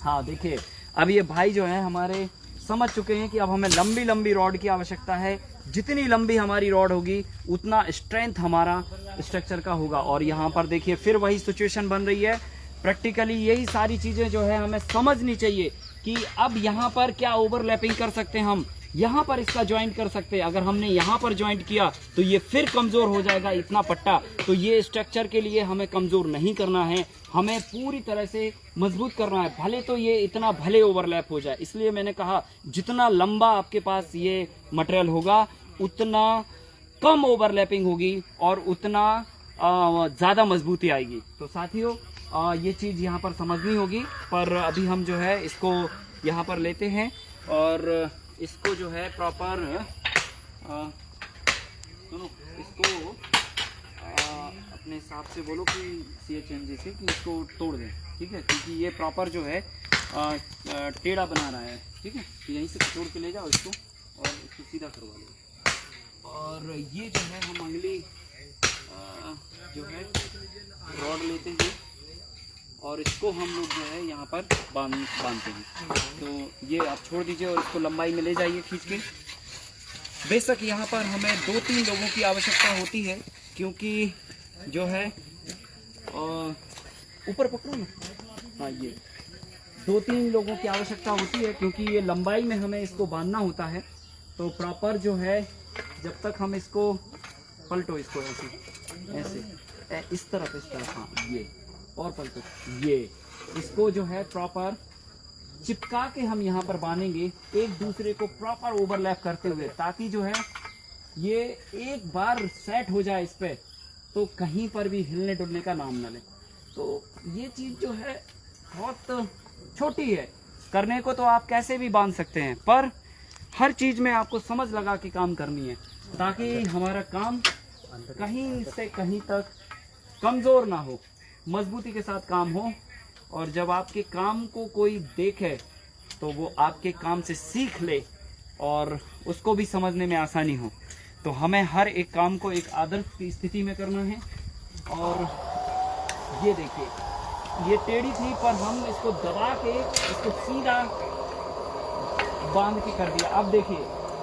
हाँ देखिए, अब ये भाई जो है हमारे समझ चुके हैं कि अब हमें लंबी लंबी रॉड की आवश्यकता है। जितनी लंबी हमारी रॉड होगी उतना स्ट्रेंथ हमारा स्ट्रक्चर का होगा। और यहाँ पर देखिए फिर वही सिचुएशन बन रही है। प्रैक्टिकली यही सारी चीज़ें जो है हमें समझनी चाहिए कि अब यहाँ पर क्या ओवरलैपिंग कर सकते हैं, हम यहाँ पर इसका ज्वाइंट कर सकते हैं। अगर हमने यहाँ पर ज्वाइंट किया तो ये फिर कमज़ोर हो जाएगा इतना पट्टा, तो ये स्ट्रक्चर के लिए हमें कमज़ोर नहीं करना है, हमें पूरी तरह से मजबूत करना है। भले तो ये इतना भले ओवरलैप हो जाए, इसलिए मैंने कहा जितना लंबा आपके पास ये मटेरियल होगा उतना कम ओवरलैपिंग होगी और उतना ज़्यादा मजबूती आएगी। तो साथियों ये चीज़ यहाँ पर समझनी होगी। पर अभी हम जो है इसको यहाँ पर लेते हैं और इसको जो है प्रॉपर सुनो, इसको अपने हिसाब से बोलो कि CHMG से कि इसको तोड़ दें, ठीक है, क्योंकि ये प्रॉपर जो है टेढ़ा बना रहा है, ठीक है। तो यहीं से तोड़ के ले जाओ इसको और इसको सीधा करवा लो। और ये जो है हम अगली जो है रॉड लेते हैं और इसको हम लोग जो है यहाँ पर बांधते हैं। तो ये आप छोड़ दीजिए और इसको लंबाई में ले जाइए खींच के। बेशक यहाँ पर हमें 2-3 लोगों की आवश्यकता होती है, क्योंकि जो है ऊपर पकड़ो ना। हाँ, ये 2-3 लोगों की आवश्यकता होती है क्योंकि ये लंबाई में हमें इसको बांधना होता है। तो प्रॉपर जो है जब तक हम इसको पलटो, इसको ऐसे इस तरफ, हाँ ये और पलटो, ये इसको जो है प्रॉपर चिपका के हम यहाँ पर बांधेंगे एक दूसरे को प्रॉपर ओवरलैप करते हुए, ताकि जो है ये एक बार सेट हो जाए इस पे तो कहीं पर भी हिलने डुलने का नाम न ले। तो ये चीज़ जो है बहुत छोटी है, करने को तो आप कैसे भी बांध सकते हैं, पर हर चीज़ में आपको समझ लगा के काम करनी है ताकि हमारा काम कहीं से कहीं तक कमज़ोर ना हो, मजबूती के साथ काम हो। और जब आपके काम को कोई देखे तो वो आपके काम से सीख ले और उसको भी समझने में आसानी हो। तो हमें हर एक काम को एक आदर्श की स्थिति में करना है। और ये देखिए, ये टेढ़ी थी पर हम इसको दबा के इसको सीधा बांध के कर दिया। अब देखिए,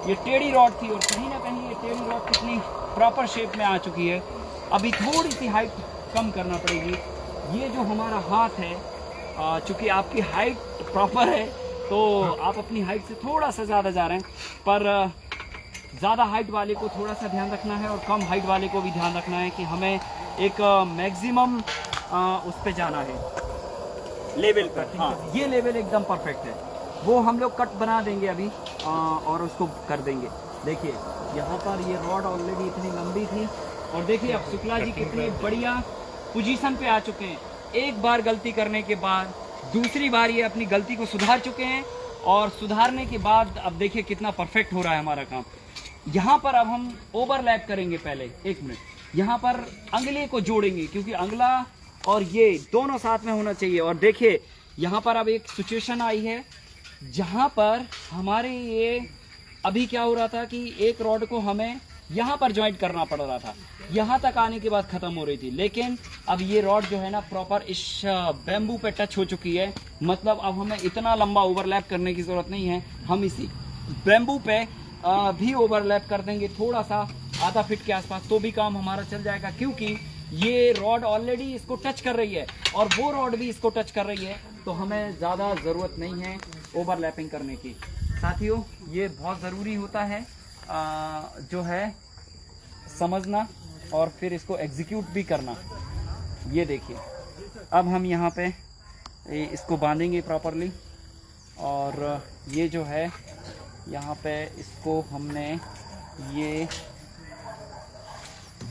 ये टेढ़ी रॉड थी और कहीं ना कहीं ये टेढ़ी रॉड कितनी प्रॉपर शेप में आ चुकी है। अभी थोड़ी सी हाइट कम करना पड़ेगी। ये जो हमारा हाथ है, चूँकि आपकी हाइट प्रॉपर है तो आप अपनी हाइट से थोड़ा सा ज़्यादा जा रहे हैं, पर ज़्यादा हाइट वाले को थोड़ा सा ध्यान रखना है और कम हाइट वाले को भी ध्यान रखना है कि हमें एक मैक्सिमम उस पे जाना है, लेवल पर। हाँ, ये लेवल एकदम परफेक्ट है। वो हम लोग कट बना देंगे अभी और उसको कर देंगे। देखिए यहाँ पर ये रॉड ऑलरेडी इतनी लंबी थी और देखिए अब शुक्ला जी कितनी बढ़िया पोजीशन पे आ चुके हैं। एक बार गलती करने के बाद दूसरी बार ये अपनी गलती को सुधार चुके हैं और सुधारने के बाद अब देखिए कितना परफेक्ट हो रहा है हमारा काम। यहाँ पर अब हम ओवरलैप करेंगे। पहले 1 मिनट, यहाँ पर अंगले को जोड़ेंगे क्योंकि अंगला और ये दोनों साथ में होना चाहिए। और देखिए यहाँ पर अब एक सिचुएशन आई है जहाँ पर हमारे ये अभी क्या हो रहा था कि एक रॉड को हमें यहाँ पर ज्वाइंट करना पड़ रहा था, यहाँ तक आने के बाद ख़त्म हो रही थी, लेकिन अब ये रॉड जो है ना प्रॉपर इस बैम्बू पे टच हो चुकी है। मतलब अब हमें इतना लंबा ओवरलैप करने की ज़रूरत नहीं है, हम इसी बैम्बू पे भी ओवरलैप कर देंगे थोड़ा सा, आधा फीट के आसपास, तो भी काम हमारा चल जाएगा। क्योंकि ये रॉड ऑलरेडी इसको टच कर रही है और वो रॉड भी इसको टच कर रही है, तो हमें ज़्यादा ज़रूरत नहीं है ओवरलैपिंग करने की। साथियों, ये बहुत ज़रूरी होता है जो है समझना और फिर इसको एग्जीक्यूट भी करना। ये देखिए, अब हम यहाँ पे इसको बांधेंगे प्रॉपरली और ये जो है यहाँ पे इसको हमने ये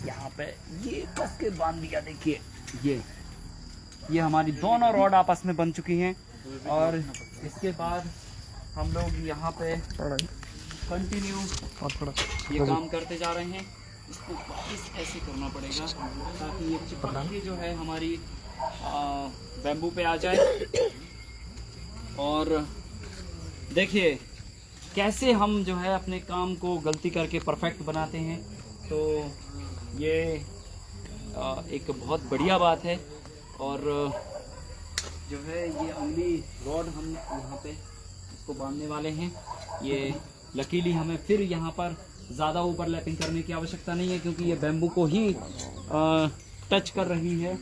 यहाँ पे ये कस के बांध दिया। देखिए ये हमारी दोनों रॉड आपस में बन चुकी हैं और इसके बाद हम लोग यहाँ पे कंटिन्यू ये काम करते जा रहे हैं। इसको वापस ऐसे करना पड़ेगा ताकि ये चिपक के जो है हमारी बैम्बू पे आ जाए। और देखिए कैसे हम जो है अपने काम को गलती करके परफेक्ट बनाते हैं। तो ये एक बहुत बढ़िया बात है। और जो है ये अगली रॉड हम यहाँ पे इसको बांधने वाले हैं। ये लकीली हमें फिर यहाँ पर ज़्यादा ओवरलैपिंग करने की आवश्यकता नहीं है क्योंकि ये बैम्बू को ही टच कर रही है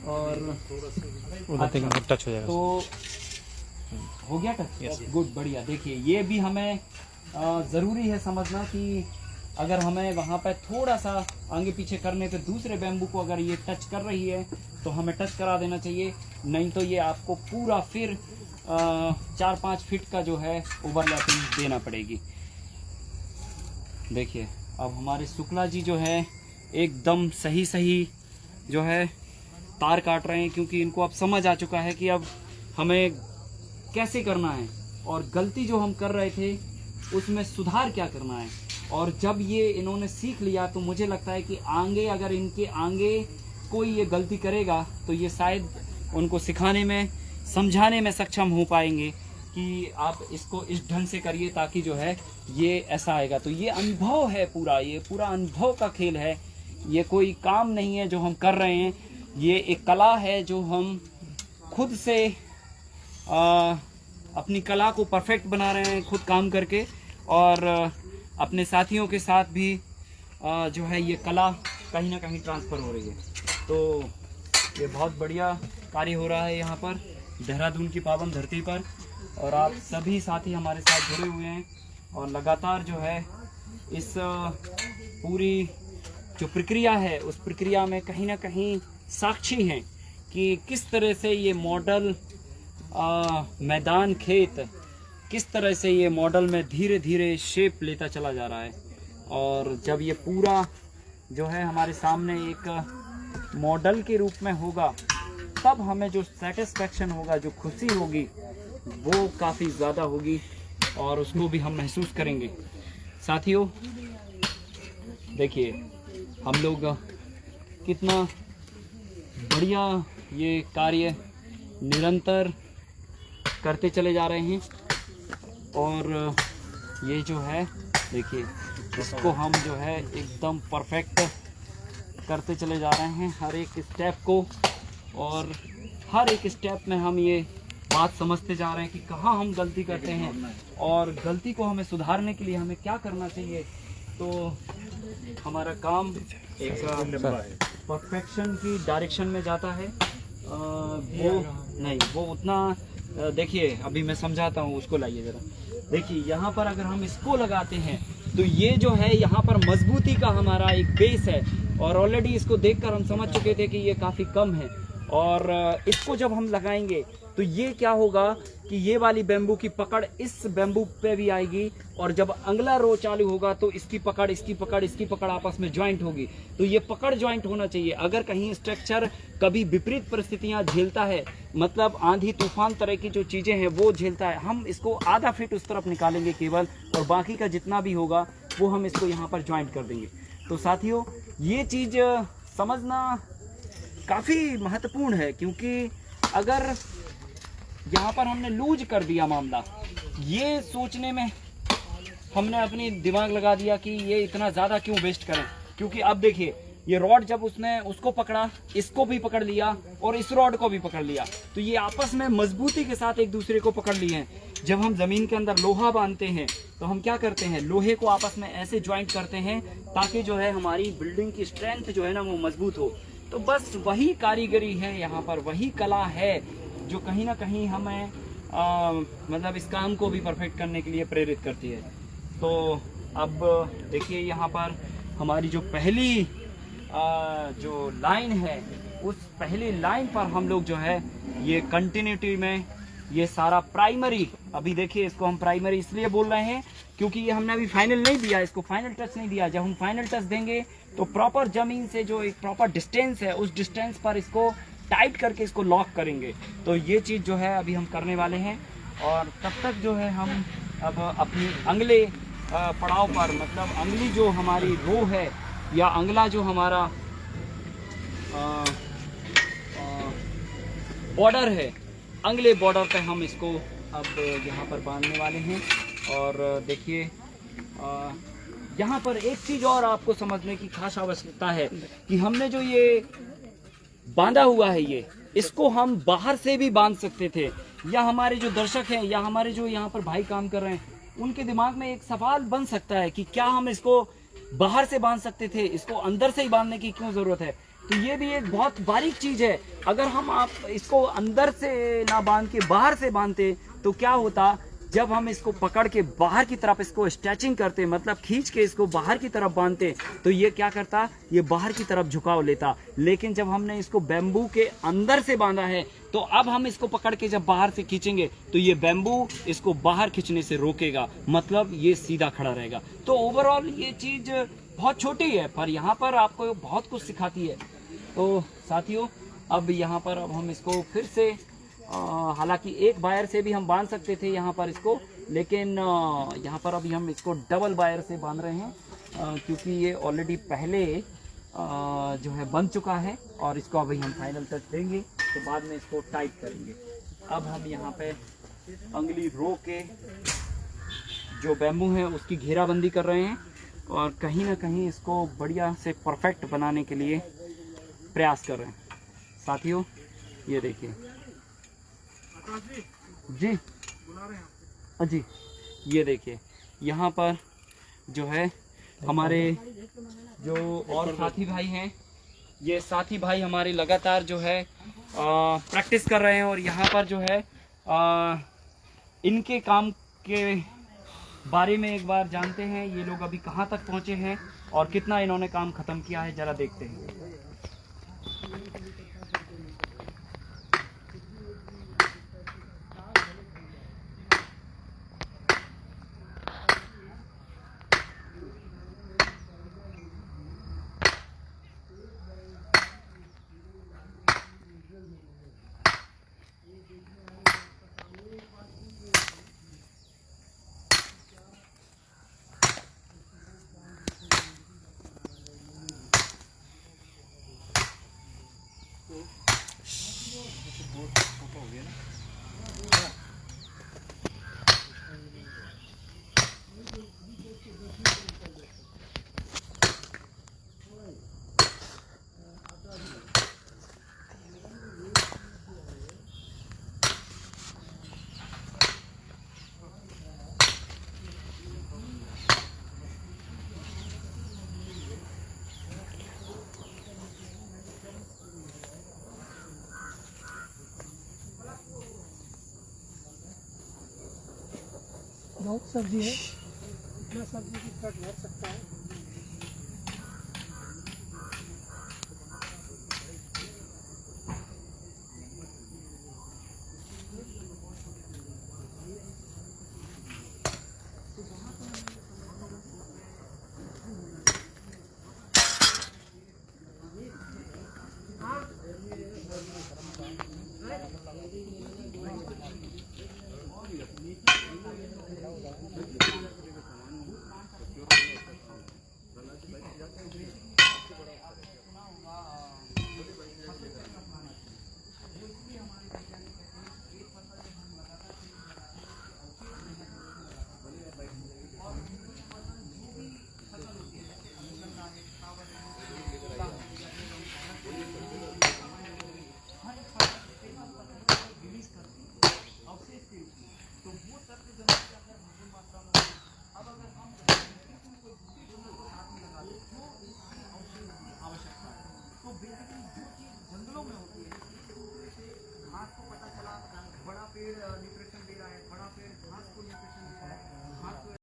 और टच हो जाएगा। तो हो गया टच, गुड, बढ़िया। देखिए ये भी हमें ज़रूरी है समझना कि अगर हमें वहाँ पर थोड़ा सा आगे पीछे करने पे दूसरे बैम्बू को अगर ये टच कर रही है तो हमें टच करा देना चाहिए, नहीं तो ये आपको पूरा फिर 4-5 फीट का जो है ओवरलैपिंग देना पड़ेगी। देखिए अब हमारे शुक्ला जी जो है एकदम सही जो है तार काट रहे हैं क्योंकि इनको अब समझ आ चुका है कि अब हमें कैसे करना है और गलती जो हम कर रहे थे उसमें सुधार क्या करना है। और जब ये इन्होंने सीख लिया तो मुझे लगता है कि आगे अगर इनके आगे कोई ये गलती करेगा तो ये शायद उनको सिखाने में समझाने में सक्षम हो पाएंगे कि आप इसको इस ढंग से करिए ताकि जो है ये ऐसा आएगा। तो ये अनुभव है पूरा, ये पूरा अनुभव का खेल है। ये कोई काम नहीं है जो हम कर रहे हैं, ये एक कला है जो हम खुद से अपनी कला को परफेक्ट बना रहे हैं खुद काम करके और अपने साथियों के साथ भी जो है ये कला कहीं ना कहीं ट्रांसफ़र हो रही है। तो ये बहुत बढ़िया कार्य हो रहा है यहाँ पर देहरादून की पावन धरती पर, और आप सभी साथी हमारे साथ जुड़े हुए हैं और लगातार जो है इस पूरी जो प्रक्रिया है उस प्रक्रिया में कहीं ना कहीं साक्षी हैं कि किस तरह से ये मॉडल मैदान खेत किस तरह से ये मॉडल में धीरे धीरे शेप लेता चला जा रहा है। और जब ये पूरा जो है हमारे सामने एक मॉडल के रूप में होगा तब हमें जो सेटिस्फैक्शन होगा, जो खुशी होगी, वो काफ़ी ज़्यादा होगी और उसको भी हम महसूस करेंगे। साथियों देखिए हम लोग कितना बढ़िया ये कार्य निरंतर करते चले जा रहे हैं, और ये जो है देखिए इसको हम जो है एकदम परफेक्ट करते चले जा रहे हैं हर एक स्टेप को, और हर एक स्टेप में हम ये बात समझते जा रहे हैं कि कहाँ हम गलती करते हैं और गलती को हमें सुधारने के लिए हमें क्या करना चाहिए। तो हमारा काम एक परफेक्शन की डायरेक्शन में जाता है। वो उतना देखिए अभी मैं समझाता हूँ, उसको लाइए ज़रा। देखिए यहाँ पर अगर हम इसको लगाते हैं तो ये जो है यहाँ पर मजबूती का हमारा एक बेस है, और ऑलरेडी इसको देखकर हम समझ चुके थे कि ये काफ़ी कम है। और इसको जब हम लगाएंगे तो ये क्या होगा कि ये वाली बैम्बू की पकड़ इस बैम्बू पे भी आएगी, और जब अगला रो चालू होगा तो इसकी पकड़ आपस में ज्वाइंट होगी। तो ये पकड़ ज्वाइंट होना चाहिए। अगर कहीं स्ट्रक्चर कभी विपरीत परिस्थितियां झेलता है, मतलब आंधी तूफान तरह की जो चीज़ें हैं वो झेलता है, हम इसको आधा फीट उस तरफ निकालेंगे केवल, और बाकी का जितना भी होगा वो हम इसको यहाँ पर ज्वाइंट कर देंगे। तो साथियों ये चीज़ समझना काफ़ी महत्वपूर्ण है, क्योंकि अगर यहाँ पर हमने लूज कर दिया मामला, ये सोचने में हमने अपनी दिमाग लगा दिया कि ये इतना ज़्यादा क्यों वेस्ट करें, क्योंकि अब देखिए ये रॉड जब उसने उसको पकड़ा, इसको भी पकड़ लिया और इस रॉड को भी पकड़ लिया, तो ये आपस में मजबूती के साथ एक दूसरे को पकड़ लिए हैं। जब हम ज़मीन के अंदर लोहा बांधते हैं तो हम क्या करते हैं, लोहे को आपस में ऐसे ज्वाइंट करते हैं ताकि जो है हमारी बिल्डिंग की स्ट्रेंथ जो है ना वो मजबूत हो। तो बस वही कारीगरी है यहाँ पर, वही कला है जो कहीं ना कहीं हमें मतलब इस काम को भी परफेक्ट करने के लिए प्रेरित करती है। तो अब देखिए यहाँ पर हमारी जो पहली जो लाइन है, उस पहली लाइन पर हम लोग जो है ये कंटिन्यूटी में ये सारा प्राइमरी, अभी देखिए इसको हम प्राइमरी इसलिए बोल रहे हैं क्योंकि ये हमने अभी फाइनल नहीं दिया, इसको फाइनल टच नहीं दिया। जब हम फाइनल टच देंगे तो प्रॉपर जमीन से जो एक प्रॉपर डिस्टेंस है उस डिस्टेंस पर इसको टाइट करके इसको लॉक करेंगे। तो ये चीज़ जो है अभी हम करने वाले हैं, और तब तक जो है हम अब अपनी अगले पड़ाव पर, मतलब अगली जो हमारी रो है या अगला जो हमारा बॉर्डर है, अगले बॉर्डर पे हम इसको अब यहाँ पर बांधने वाले हैं। और देखिए यहाँ पर एक चीज़ और आपको समझने की खास आवश्यकता है कि हमने जो ये बांधा हुआ है ये, इसको हम बाहर से भी बांध सकते थे, या हमारे जो दर्शक हैं या हमारे जो यहाँ पर भाई काम कर रहे हैं उनके दिमाग में एक सवाल बन सकता है कि क्या हम इसको बाहर से बांध सकते थे, इसको अंदर से ही बांधने की क्यों ज़रूरत है। तो ये भी एक बहुत बारीक चीज़ है। अगर हम आप इसको अंदर से ना बांध के बाहर से बांधते तो क्या होता, जब हम इसको पकड़ के बाहर की तरफ इसको स्ट्रेचिंग करते, मतलब खींच के इसको बाहर की तरफ बांधते, तो ये क्या करता, ये बाहर की तरफ झुकाव लेता। लेकिन जब हमने इसको बैम्बू के अंदर से बांधा है तो अब हम इसको पकड़ के जब बाहर से खींचेंगे तो ये बैम्बू इसको बाहर खींचने से रोकेगा, मतलब ये सीधा खड़ा रहेगा। तो ओवरऑल ये चीज़ बहुत छोटी है पर यहाँ पर आपको बहुत कुछ सिखाती है। तो साथियों अब यहाँ पर अब हम इसको फिर से हालांकि एक वायर से भी हम बांध सकते थे यहाँ पर इसको, लेकिन यहाँ पर अभी हम इसको डबल वायर से बांध रहे हैं क्योंकि ये ऑलरेडी पहले जो है बन चुका है, और इसको अभी हम फाइनल टच देंगे तो बाद में इसको टाइट करेंगे। अब हम यहाँ पे अगली रो के जो बैम्बू है उसकी घेराबंदी कर रहे हैं, और कहीं ना कहीं इसको बढ़िया से परफेक्ट बनाने के लिए प्रयास कर रहे हैं। साथियों ये देखिए जी जी, ये देखिए यहाँ पर जो है हमारे जो और साथी भाई हैं ये साथी भाई हमारे लगातार जो है प्रैक्टिस कर रहे हैं और यहाँ पर जो है इनके काम के बारे में एक बार जानते हैं। ये लोग अभी कहाँ तक पहुँचे हैं और कितना इन्होंने काम ख़त्म किया है, ज़रा देखते हैं। बहुत सब्जी है, इतना सब्जी की कट भर सकता है।